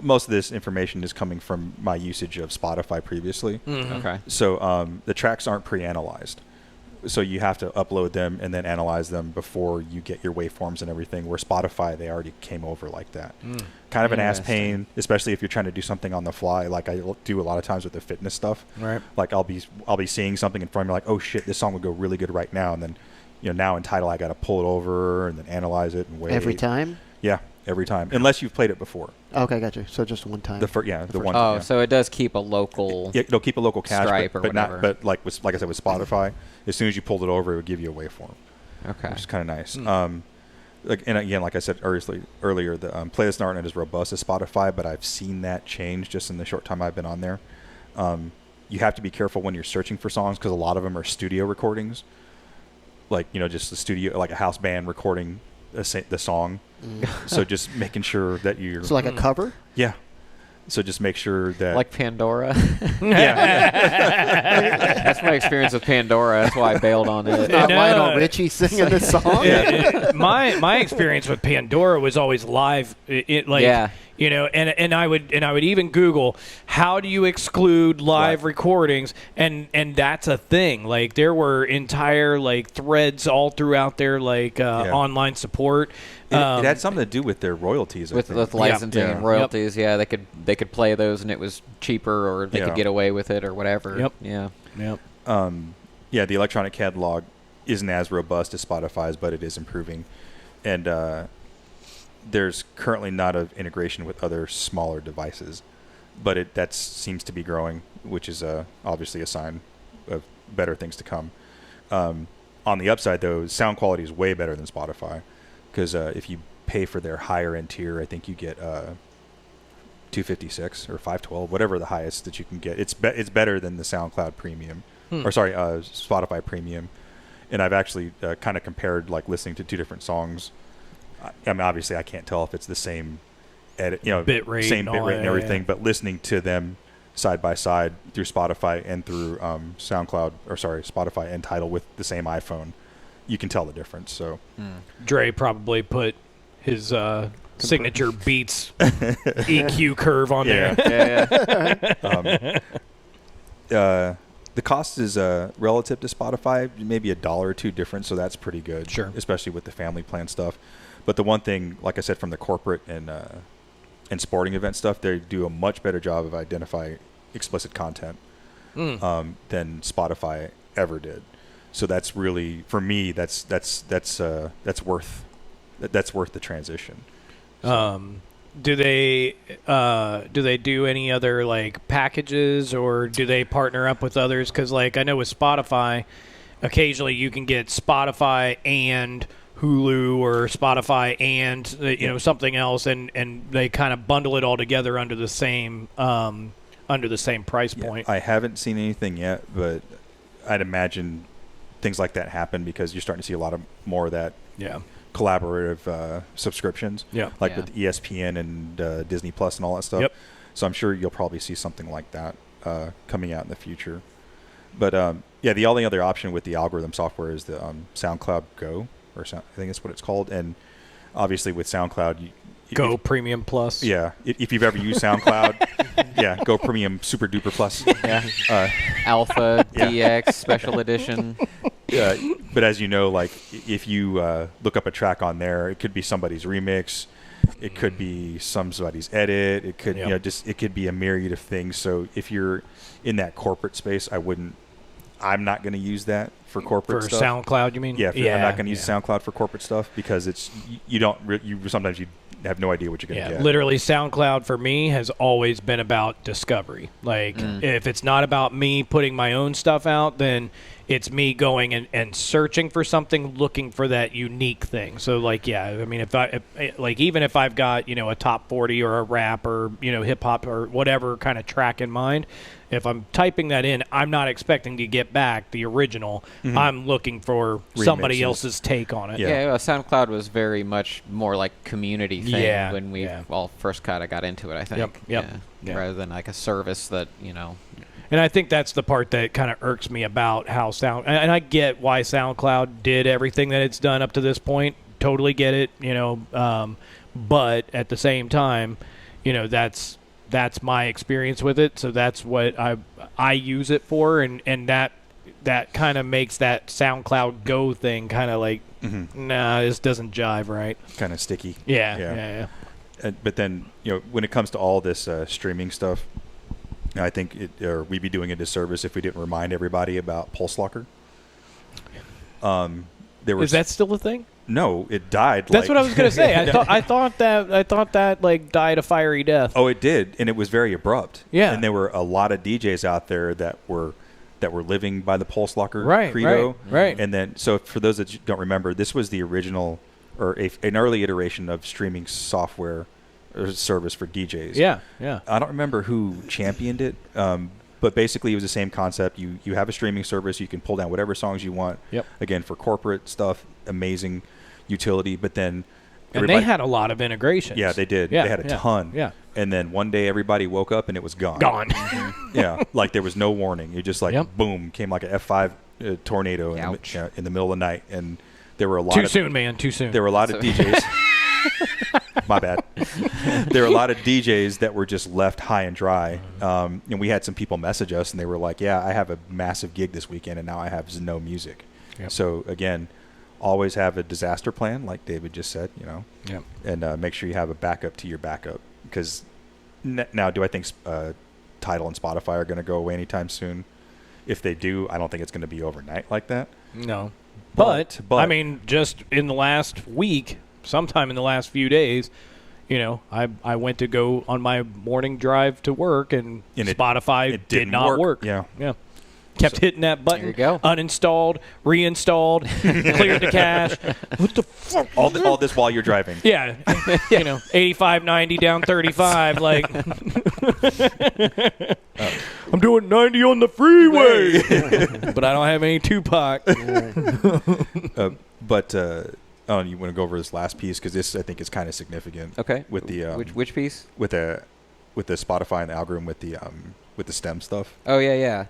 most of this information is coming from my usage of Spotify previously. Okay. So the tracks aren't pre-analyzed. So you have to upload them and then analyze them before you get your waveforms and everything, where Spotify, they already came over like that. Kind of an ass pain, especially if you're trying to do something on the fly, like I do a lot of times with the fitness stuff. Right. Like I'll be seeing something in front of me, like, oh shit, this song would go really good right now. And then, now in TIDAL, I got to pull it over and then analyze it and wait. Every time? Yeah, every time. Unless you've played it before. Okay, gotcha. So just one time. The one. Oh, yeah. so it does keep a local. Yeah, it'll keep a local cache, stripe or but whatever. like I said with Spotify, as soon as you pulled it over, it would give you a waveform. Okay. Which is kind of nice. And again, like I said earlier, the playlists aren't as robust as Spotify, but I've seen that change just in the short time I've been on there. You have to be careful when you're searching for songs because a lot of them are studio recordings, like just the studio, like a house band recording the song. So just making sure that you're So like a cover? Yeah. So just make sure that Like Pandora. yeah. That's my experience with Pandora. That's why I bailed on it. Not Lionel Richie singing this song? My experience with Pandora was always live. And I would even Google how do you exclude live recordings, and that's a thing. Like there were entire threads all throughout their online support. It had something to do with their royalties, I think. With licensing and royalties. They could play those and it was cheaper, or they could get away with it or whatever. Yep. The electronic catalog isn't as robust as Spotify's, but it is improving, and there's currently not an integration with other smaller devices, but that seems to be growing, which is obviously a sign of better things to come. On the upside, though, sound quality is way better than Spotify, because if you pay for their higher end tier, I think you get 256 or 512, whatever the highest that you can get. It's better than the SoundCloud Premium, Spotify Premium. And I've actually kind of compared listening to two different songs. I mean, obviously, I can't tell if it's the same bit rate, same bit rate and everything, but listening to them side by side through Spotify and through Spotify and TIDAL with the same iPhone, you can tell the difference. So, Dre probably put his signature Beats EQ curve on there. The cost is relative to Spotify, maybe $1 or $2 different, so that's pretty good. Sure. Especially with the family plan stuff. But the one thing, like I said, from the corporate and sporting event stuff, they do a much better job of identifying explicit content than Spotify ever did. So that's really, for me, that's worth the transition. Do they do any other packages, or do they partner up with others? Because I know with Spotify, occasionally you can get Spotify and Hulu or Spotify and something else, and they kind of bundle it all together under the same price point. I haven't seen anything yet, but I'd imagine things like that happen because you're starting to see a lot more of that. Yeah. Collaborative subscriptions, with ESPN and Disney Plus and all that stuff. Yep. So I'm sure you'll probably see something like that coming out in the future. But the only other option with the algorithm software is the SoundCloud Go, I think that's what it's called. And obviously with SoundCloud, Go Premium Plus. Yeah, if you've ever used SoundCloud, Go Premium Super Duper Plus. Yeah. Alpha DX Special Edition. But as you know, if you look up a track on there, it could be somebody's remix, it could be somebody's edit, it could it could be a myriad of things. So if you're in that corporate space, I'm not going to use that for corporate stuff. For SoundCloud, you mean? Yeah, I'm not going to use SoundCloud for corporate stuff because sometimes you have no idea what you're going to get. Literally, SoundCloud for me has always been about discovery. If it's not about me putting my own stuff out, then it's me going and searching for something, looking for that unique thing. So, even if I've got a top 40 or a rap or hip hop or whatever kind of track in mind, if I'm typing that in, I'm not expecting to get back the original. Mm-hmm. I'm looking for somebody else's take on it. Yeah, well, SoundCloud was very much more like community thing when we all first kind of got into it, I think. Yep. Rather than like a service that, And I think that's the part that kind of irks me about how and I get why SoundCloud did everything that it's done up to this point. Totally get it, but at the same time, that's my experience with it. So that's what I use it for, and that kind of makes that SoundCloud Go thing kind of like, nah, this doesn't jive right. Kind of sticky. Yeah. But then, when it comes to all this streaming stuff, I think we'd be doing a disservice if we didn't remind everybody about Pulse Locker. Is that still a thing? No, it died. That's what I was going to say. I thought that like died a fiery death. Oh, it did, and it was very abrupt. Yeah, and there were a lot of DJs out there that were living by the Pulse Locker credo. Right. And then, so for those that don't remember, this was the original or an early iteration of streaming software or service for DJs. Yeah. I don't remember who championed it, but basically it was the same concept. You have a streaming service. You can pull down whatever songs you want. Yep. Again, for corporate stuff, amazing utility. But then and they had a lot of integrations. Yeah, they did. Yeah, they had a ton. Yeah. And then one day everybody woke up and it was gone. Yeah, like there was no warning. It just like boom, came like an F5 tornado in the middle of the night, and there were a lot. Too soon, man. Too soon. There were a lot of DJs. My bad. There were a lot of DJs that were just left high and dry. And we had some people message us, and they were like, "Yeah, I have a massive gig this weekend, and now I have no music." Yep. So again, always have a disaster plan, like David just said. And make sure you have a backup to your backup. Because now, do I think Tidal and Spotify are going to go away anytime soon? If they do, I don't think it's going to be overnight like that. No. But I mean, just in the last week, sometime in the last few days, I went to go on my morning drive to work, and Spotify it did not work. Yeah. Kept hitting that button. There you go. Uninstalled, reinstalled, cleared the cache. What the fuck? All this while you're driving. Yeah. 85, 90 down 35. Like, I'm doing 90 on the freeway. But I don't have any Tupac. You want to go over this last piece? Because this, I think, is kind of significant. Okay. With the which piece? With the Spotify and the algorithm with the STEM stuff. Oh, yeah.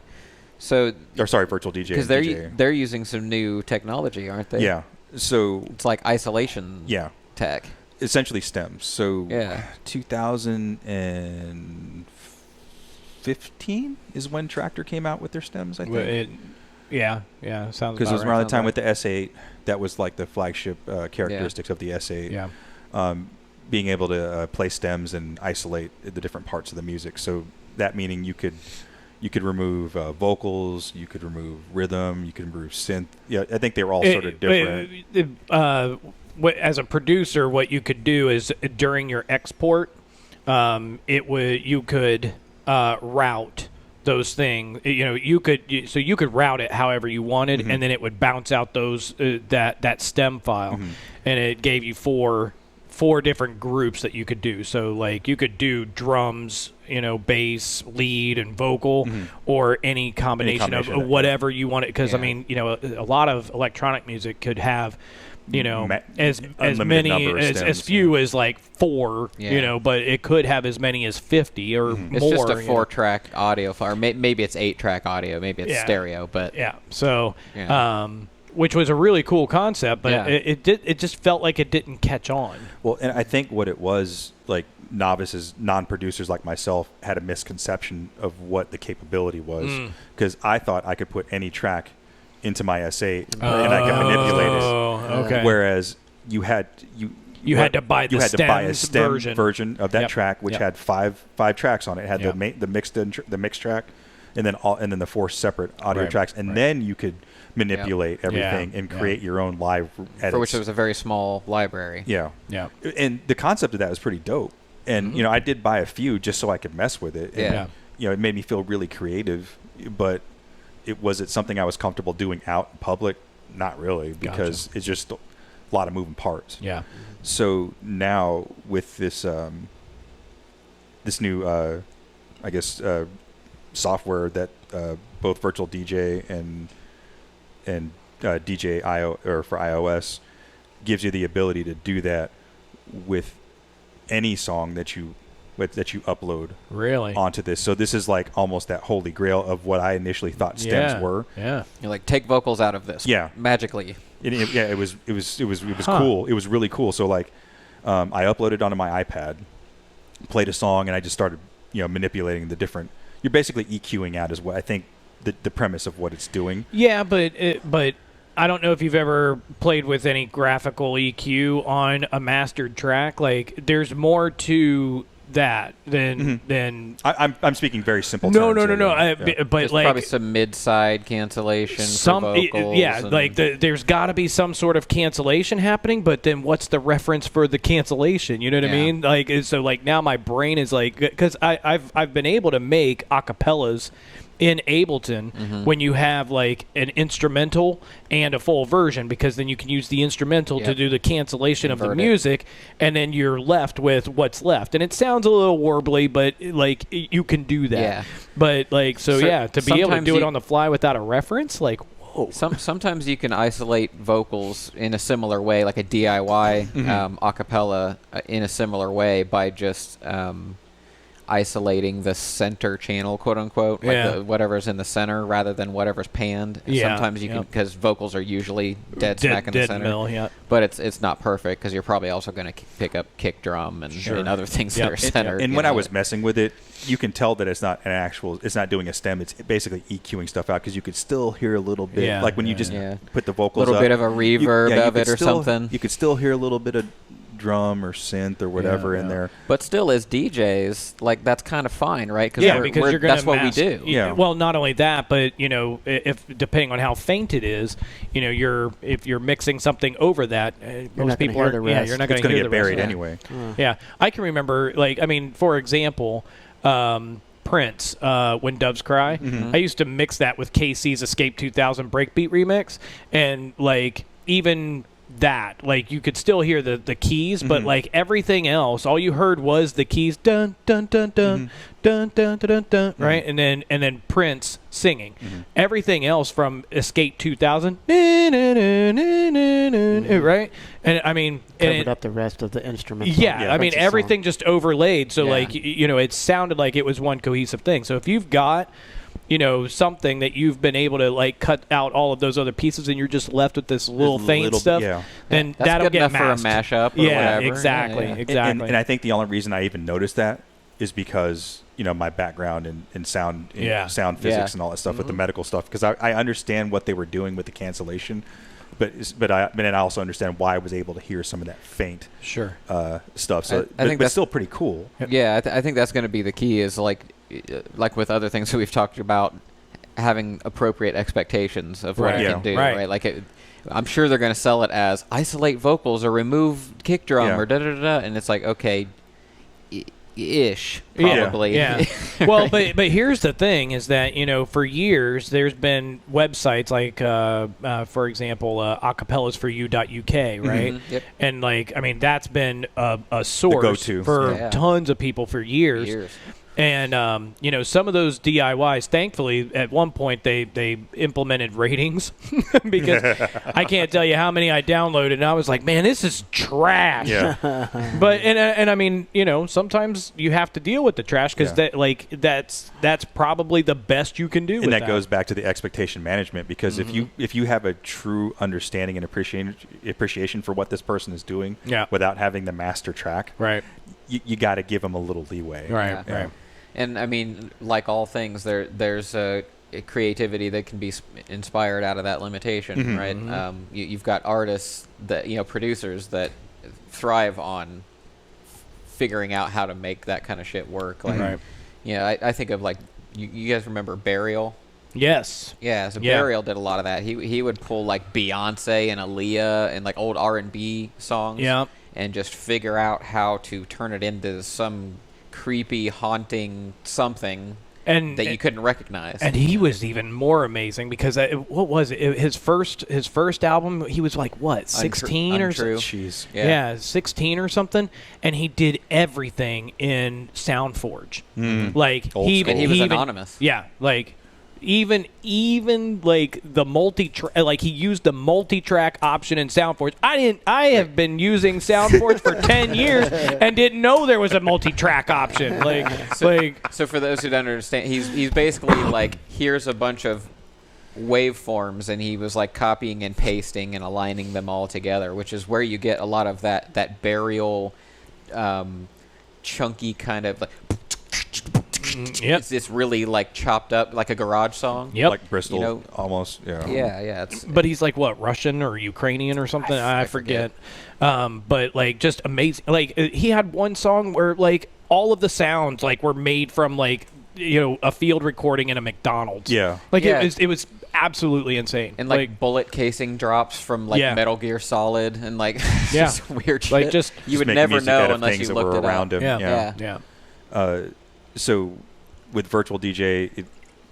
So, virtual DJ. Because they're using some new technology, aren't they? Yeah. So it's like isolation. Tech. Essentially stems. So 2015 is when Tractor came out with their stems, I think. Sounds. Because it was around the time with the S8. That was like the flagship characteristics of the S8. Yeah. Being able to play stems and isolate the different parts of the music. So that meaning you could remove vocals, you could remove rhythm, you could remove synth. Yeah, I think they were all sort of different. As a producer, what you could do is during your export, you could route those things. You could route it however you wanted, and then it would bounce out those that stem file, and it gave you four different groups that you could do. So like you could do drums, bass, lead, and vocal, or any combination of whatever you wanted. Because I mean, a lot of electronic music could have, as many as few as like 4, but it could have as many as 50 or more. It's just a 4-track audio file. Or maybe it's 8-track audio. Maybe it's stereo. But so. Which was a really cool concept, but it just felt like it didn't catch on. Well, and I think what it was, like novices, non-producers like myself, had a misconception of what the capability was, because I thought I could put any track into my S8 and I could manipulate it. Okay. Whereas you had to buy a stem version of that track, which had five tracks on it. It had the mixed track, and then the 4 separate audio tracks, and then you could manipulate everything and create your own live edits. For which there was a very small library. Yeah. And the concept of that was pretty dope. And I did buy a few just so I could mess with it. And, it made me feel really creative. But was it something I was comfortable doing out in public? Not really, because it's just a lot of moving parts. Yeah. So now with this this new software that both Virtual DJ and DJ or for iOS gives you the ability to do that with any song that you upload onto this. So this is like almost that holy grail of what I initially thought stems were. Yeah. You're like, take vocals out of this. Yeah. Magically. It was cool. It was really cool. So like, I uploaded onto my iPad, played a song, and I just started, manipulating the different. You're basically EQing out is what I think the premise of what it's doing. Yeah, but I don't know if you've ever played with any graphical EQ on a mastered track. Like, there's more to that than I'm speaking very simple no terms. no but There's like probably some mid-side cancellation for vocals. There's got to be some sort of cancellation happening, but then what's the reference for the cancellation? You know what I mean? Like, so like now my brain is like, because I've been able to make acapellas in Ableton when you have like an instrumental and a full version, because then you can use the instrumental to do the cancellation of the music, and then you're left with what's left. And it sounds a little warbly, but like you can do that. Yeah. But like to be able to do it on the fly without a reference, like whoa. Sometimes you can isolate vocals in a similar way, like a DIY acapella in a similar way by just isolating the center channel, quote unquote, like whatever's in the center rather than whatever's panned. Sometimes you can, because vocals are usually dead smack in the center. Middle, but it's not perfect, because you're probably also going to pick up kick drum and other things that are centered. And when I was messing with it, you can tell that it's not it's not doing a stem. It's basically EQing stuff out, because you could still hear a little bit, like when you just put the vocals a little up, bit of a reverb of it or something. You could still hear a little bit of drum or synth or whatever in there. But still, as DJs, like, that's kind of fine, right? Because you're gonna that's what we do. Yeah. Well, not only that, but if depending on how faint it is, if you're mixing something over that, most people are you're not going to hear get buried anyway. Yeah, I can remember, for example, Prince, When Doves Cry. I used to mix that with KC's Escape 2000 breakbeat remix, and like even that, like, you could still hear the keys, but like everything else, all you heard was the keys, dun dun dun dun dun dun dun dun, right, and then Prince singing. Everything else from Escape 2000, right, and I mean covered up the rest of the instruments. I mean everything just overlaid, so like it sounded like it was one cohesive thing. So if you've got something that you've been able to like cut out all of those other pieces, and you're just left with this little faint stuff, then that's that'll good get enough for a mashup. Or whatever. Exactly. And I think the only reason I even noticed that is because my background in sound sound physics and all that stuff with the medical stuff, because I understand what they were doing with the cancellation, but I also understand why I was able to hear some of that faint stuff. So I think that's still pretty cool. Yeah, I think that's going to be the key, is like with other things that we've talked about, having appropriate expectations of what it can do, right? Like, I'm sure they're going to sell it as isolate vocals or remove kick drum or da-da-da-da, and it's like, okay, ish, probably. Yeah. Well, but here's the thing, is that, for years there's been websites like, for example, acapellasforyou.uk, right? Yep. And like, I mean, that's been a source for tons of people for years. And some of those DIYs, thankfully, at one point they implemented ratings, because I can't tell you how many I downloaded, and I was like, man, this is trash. But and I mean, sometimes you have to deal with the trash, because that's probably the best you can do. And that goes back to the expectation management, because if you have a true understanding and appreciation for what this person is doing, without having the master track, you got to give them a little leeway, right. And I mean, like all things, there's a creativity that can be inspired out of that limitation, right? You've got artists that, producers that thrive on figuring out how to make that kind of shit work. Like, I think of, like, you guys remember Burial? Yes. Yeah, so Burial did a lot of that. He would pull like Beyonce and Aaliyah and like old R&B songs, and just figure out how to turn it into some creepy, haunting something, and that you couldn't recognize. And he was even more amazing because what was it? His first album, he was like what, 16 or something? Jeez. Yeah, 16 or something, and he did everything in SoundForge. Like and he was anonymous. Yeah, like even like the like he used the multi-track option in SoundForge. I have been using SoundForge for 10 years and didn't know there was a multi-track option. So for those who don't understand, he's basically like, here's a bunch of waveforms, and he was like copying and pasting and aligning them all together, which is where you get a lot of that burial chunky kind of like it's this really like chopped up, like a garage song. Yep. Like Bristol, almost. Yeah. Yeah. But he's like what, Russian or Ukrainian or something? I forget. But like just amazing. Like he had one song where like all of the sounds like were made from like, you know, a field recording in a McDonald's. Yeah. Like it was absolutely insane. And like bullet casing drops from like Metal Gear Solid and like just weird shit. Like just you would never know unless you looked it around up. him. Yeah. So with Virtual DJ,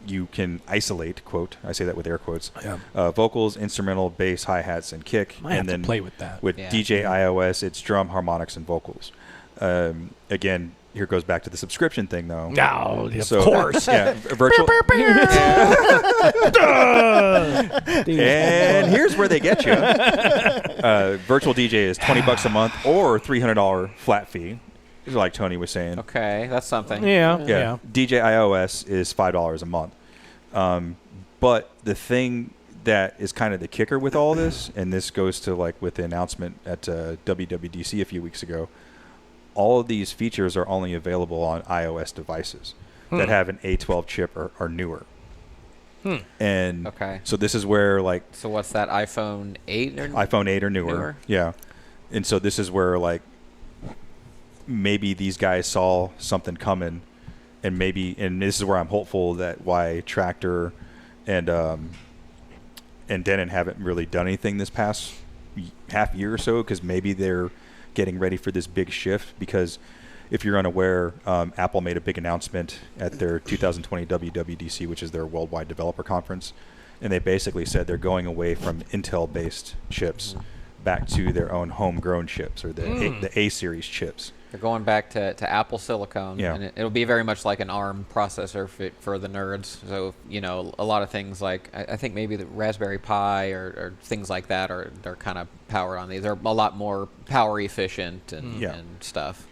you can isolate, quote, I say that with air quotes, vocals, instrumental, bass, hi-hats, and kick. Might have to play with that. With DJ iOS, it's drum, harmonics, and vocals. Again, here goes back to the subscription thing, though. No, of course. Virtual. And here's where they get you. Virtual DJ is $20 a month or $300 flat fee. Like Tony was saying. Okay, that's something. Yeah. DJ iOS is $5 a month. But the thing that is kind of the kicker with all this, and this goes to like with the announcement at WWDC a few weeks ago, all of these features are only available on iOS devices that have an A12 chip or newer. And so this is where like... So what's that, iPhone 8? iPhone 8 or newer. Yeah. And so this is where like maybe these guys saw something coming, and this is where I'm hopeful that why Tractor and Denon haven't really done anything this past half year or so, because maybe they're getting ready for this big shift. Because if you're unaware, Apple made a big announcement at their 2020 WWDC, which is their worldwide developer conference, and they basically said they're going away from Intel-based chips back to their own homegrown chips, or the A-series chips. They're going back to Apple Silicon, and it'll be very much like an ARM processor for the nerds. So, you know, a lot of things like, I think maybe the Raspberry Pi or things like that they're kind of powered on these. They're a lot more power efficient and stuff.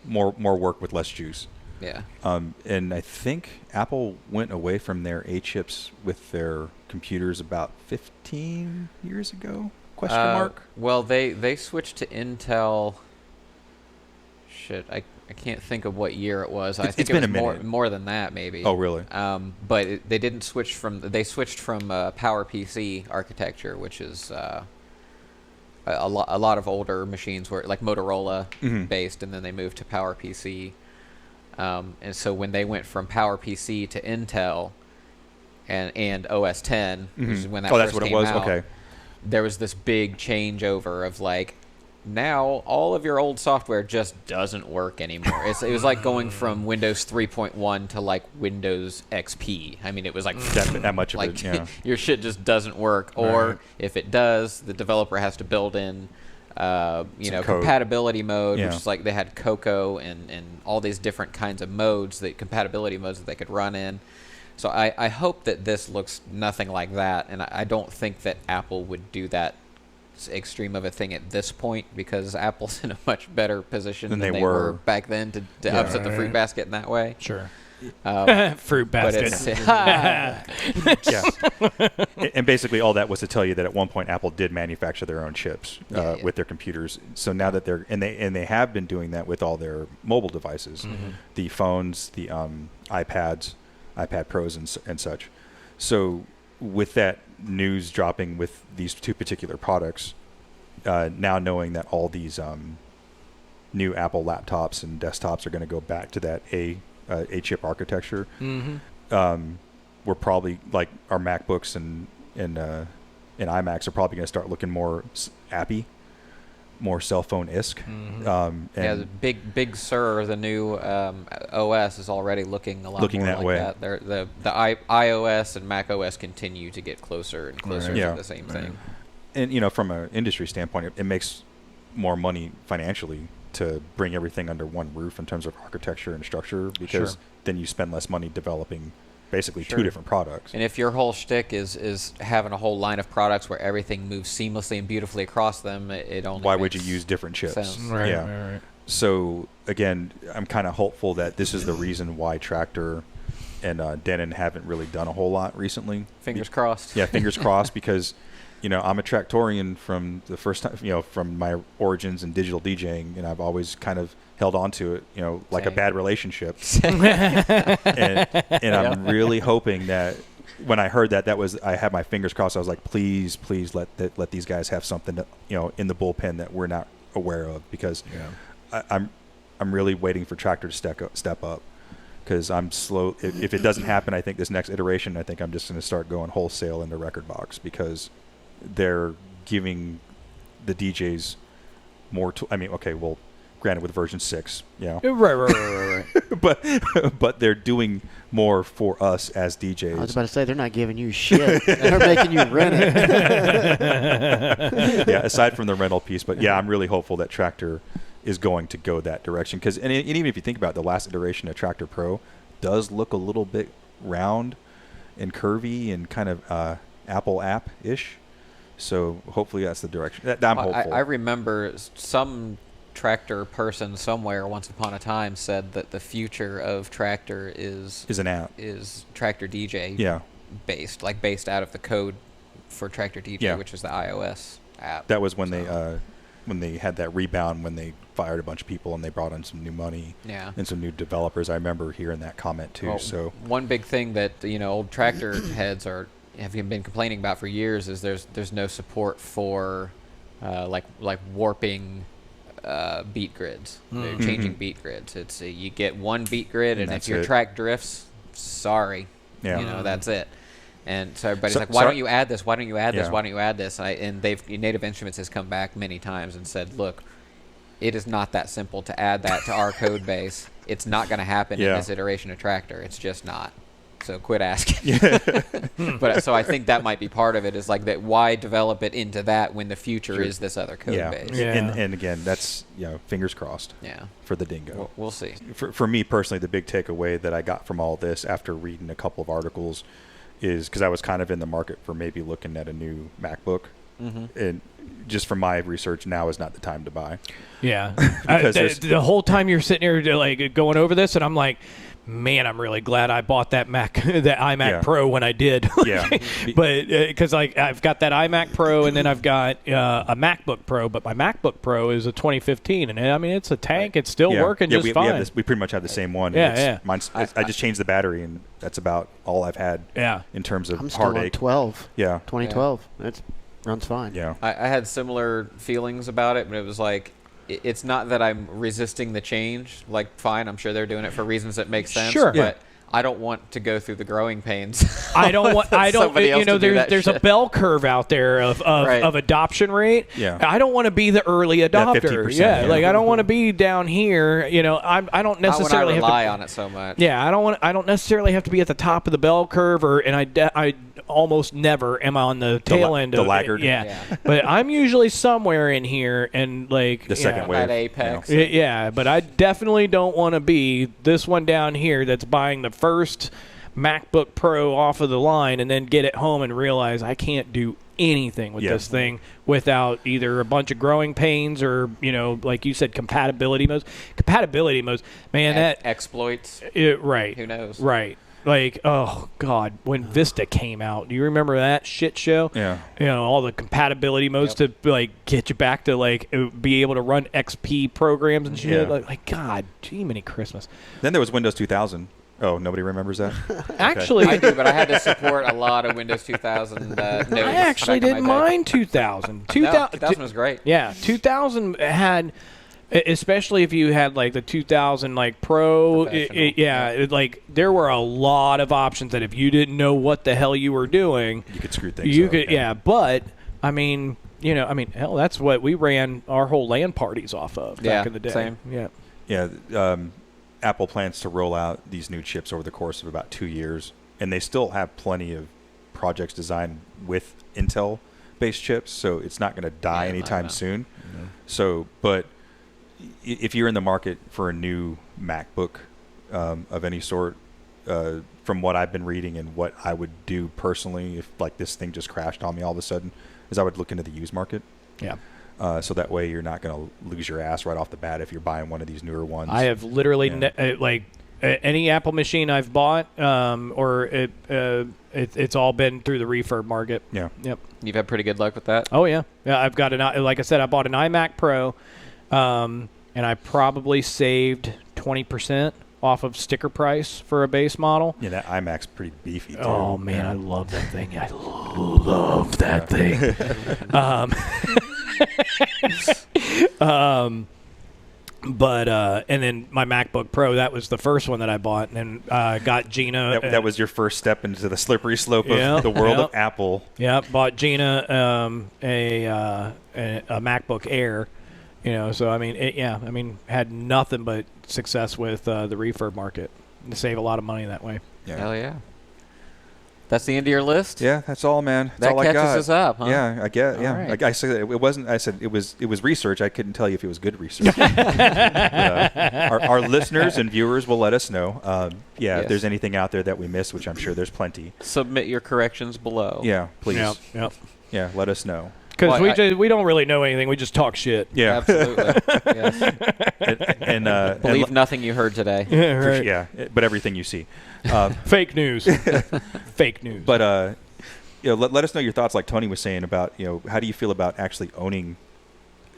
More work with less juice. Yeah. And I think Apple went away from their A chips with their computers about 15 years ago. Question mark? Well, they switched to Intel. Shit, I can't think of what year it was. I think it was more than that, maybe. Oh, really? But they didn't switch from. They switched from PowerPC architecture, which is a lot of older machines were like Motorola based, and then they moved to PowerPC. And so when they went from PowerPC to Intel and OS 10, which is when that first that's what came it was. out, Okay. There was this big changeover of like, now all of your old software just doesn't work anymore. It was like going from Windows 3.1 to like Windows XP. I mean, it was like that much like, of it. Yeah. Your shit just doesn't work, or if it does, the developer has to build in, compatibility mode, which is like they had Cocoa and all these different kinds of modes, compatibility modes that they could run in. So I hope that this looks nothing like that, and I don't think that Apple would do that extreme of a thing at this point, because Apple's in a much better position than they were back then to upset the fruit basket in that way. Sure. Fruit basket. And basically all that was to tell you that at one point Apple did manufacture their own chips with their computers. So now that they have been doing that with all their mobile devices, the phones, the iPads, iPad Pros and such. So with that news dropping with these two particular products, now knowing that all these new Apple laptops and desktops are going to go back to that A chip architecture, we're probably like our MacBooks and iMacs are probably going to start looking more appy, more cell phone-esque. And the Big Sur, the new OS, is already looking a lot more that like way. that. The iOS and Mac OS continue to get closer and closer to the same thing. And from an industry standpoint, it makes more money financially to bring everything under one roof in terms of architecture and structure, because then you spend less money developing basically two different products. And if your whole shtick is having a whole line of products where everything moves seamlessly and beautifully across them, it only why would you use different chips? Sense. Right. So again, I'm kind of hopeful that this is the reason why Traktor and Denon haven't really done a whole lot recently. Fingers crossed. Yeah, fingers crossed, because I'm a Traktorian from the first time, from my origins in digital DJing, and I've always kind of held on to it, like a bad relationship. and I'm really hoping that when I heard that was, I had my fingers crossed. I was like, please let these guys have something that, in the bullpen that we're not aware of, because I'm really waiting for Traktor to step up. Because I'm slow. If it doesn't happen, I think this next iteration, I think I'm just going to start going wholesale into Rekordbox, because they're giving the DJs more. Granted with version 6, Right. but they're doing more for us as DJs. I was about to say, they're not giving you shit. They're making you rent it. Yeah, aside from the rental piece, but I'm really hopeful that Traktor is going to go that direction, because and even if you think about it, the last iteration of Traktor Pro does look a little bit round and curvy and kind of Apple app-ish. So hopefully that's the direction. I'm hopeful. I remember some Traktor person somewhere once upon a time said that the future of Traktor is an app. Is Traktor DJay based out of the code for Traktor DJay, which is the iOS app. That was when they had that rebound, when they fired a bunch of people and they brought in some new money and some new developers. I remember hearing that comment too. So one big thing that old Traktor heads have been complaining about for years is there's no support for like warping beat grids, changing beat grids. It's you get one beat grid, and if your track drifts, sorry, that's it. And so everybody's like, why don't you add this? Why don't you add this? Why don't you add this? And Native Instruments has come back many times and said, look, it is not that simple to add that to our code base. It's not going to happen in this iteration of Traktor. It's just not. So quit asking. But so I think that might be part of it, is like that. Why develop it into that when the future is this other code base? And again, that's fingers crossed. For the Dingo. We'll see. For me personally, the big takeaway that I got from all this after reading a couple of articles is, because I was kind of in the market for maybe looking at a new MacBook, and just from my research, now is not the time to buy. Because the whole time you're sitting here like going over this, and I'm like, man, I'm really glad I bought that iMac Pro when I did. But because I've got that iMac Pro, and then I've got a MacBook Pro, but my MacBook Pro is a 2015, and I mean it's a tank. It's still working just fine. We pretty much have the same one. Mine's, I just changed the battery, and that's about all I've had. In terms of I'm still on 12. 2012. It runs fine. I had similar feelings about it, but it was like, it's not that I'm resisting the change. Like, fine, I'm sure they're doing it for reasons that make sense. But I don't want to go through the growing pains. I don't. There's a bell curve out there of adoption rate. I don't want to be the early adopter. Like I don't want to be down here. I don't necessarily rely on it so much. I don't necessarily have to be at the top of the bell curve, and I almost never am on the tail end of the laggard. But I'm usually somewhere in here, and like the second wave at apex. But I definitely don't want to be this one down here that's buying the first MacBook Pro off of the line and then get it home and realize I can't do anything with this thing without either a bunch of growing pains or, like you said, compatibility modes. Man, that exploits. Right. Who knows? Right. Like, oh, God, when Vista came out, do you remember that shit show? All the compatibility modes to, like, get you back to, like, be able to run XP programs and shit. Like, God, gee, many Christmas. Then there was Windows 2000. Oh, nobody remembers that? Actually, I do, but I had to support a lot of Windows 2000 nodes. I actually didn't mind 2000. 2000 was great. 2000 had... Especially if you had like the 2000 like Pro, like there were a lot of options that if you didn't know what the hell you were doing, you could screw things up. But I mean, you know, I mean, hell, that's what we ran our whole LAN parties off of back in the day. Same. Yeah. Yeah. Apple plans to roll out these new chips over the course of about 2 years, and they still have plenty of projects designed with Intel-based chips, so it's not going to die anytime soon. Mm-hmm. So, but if you're in the market for a new MacBook of any sort, from what I've been reading and what I would do personally if like this thing just crashed on me all of a sudden, is I would look into the used market. Yeah. So that way you're not going to lose your ass right off the bat if you're buying one of these newer ones. I have literally any Apple machine I've bought, it's all been through the refurb market. Yeah. Yep. You've had pretty good luck with that? Oh, yeah. Yeah, I've got like I said, I bought an iMac Pro, and I probably saved 20% off of sticker price for a base model. Yeah, that iMac's pretty beefy, too. Oh, man, I love that thing. I love that thing. But and then my MacBook Pro, that was the first one that I bought, and then got Gina. That was your first step into the slippery slope of the world of Apple. Yeah, bought Gina a MacBook Air. You know, so I mean, had nothing but success with the refurb market to save a lot of money that way. Yeah. Hell yeah. That's the end of your list? Yeah, that's all, man. That's that all catches I got. us up, huh? Yeah, I get. Yeah, right. like I said, it wasn't. I said it was research. I couldn't tell you if it was good research. Our listeners and viewers will let us know. If there's anything out there that we missed, which I'm sure there's plenty. Submit your corrections below. Yeah, please. Yep. Yeah, let us know. Because we don't really know anything. We just talk shit. Yeah, absolutely. Yes. And believe nothing you heard today. Yeah, right. Yeah, but everything you see. Fake news. Fake news. But let us know your thoughts, like Tony was saying about how do you feel about actually owning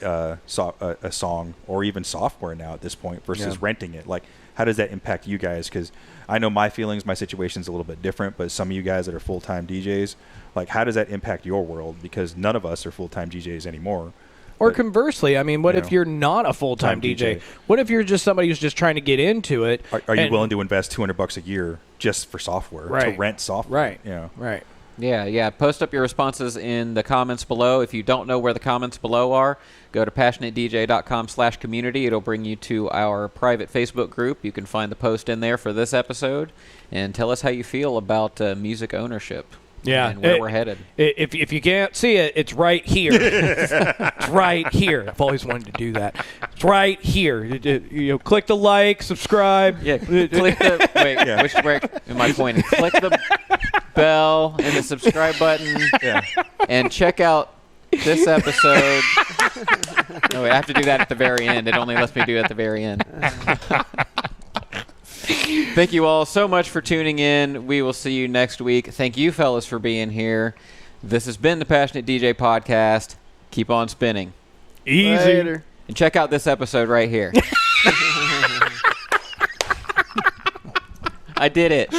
a song or even software now at this point versus renting it? Like, how does that impact you guys? Because I know my situation's a little bit different, but some of you guys that are full-time DJs, like, how does that impact your world? Because none of us are full-time DJs anymore. Or conversely, I mean, what if you're not a full-time DJ? What if you're just somebody who's just trying to get into it? Are you willing to invest $200 a year just for software, to rent software? Right. Yeah. Right. Yeah. Post up your responses in the comments below. If you don't know where the comments below are, go to passionatedjay.com/community. It'll bring you to our private Facebook group. You can find the post in there for this episode, and tell us how you feel about music ownership. Yeah, and where we're headed. If you can't see it, it's right here. It's right here. I've always wanted to do that. It's right here. Click the like, subscribe. Yeah, click the which am I pointing? Click the bell and the subscribe button. Yeah. And check out this episode. No, I have to do that at the very end. It only lets me do it at the very end. Thank you all so much for tuning in. We will see you next week. Thank you, fellas, for being here. This has been the Passionate DJ Podcast. Keep on spinning. Easy. Later. And check out this episode right here. I did it.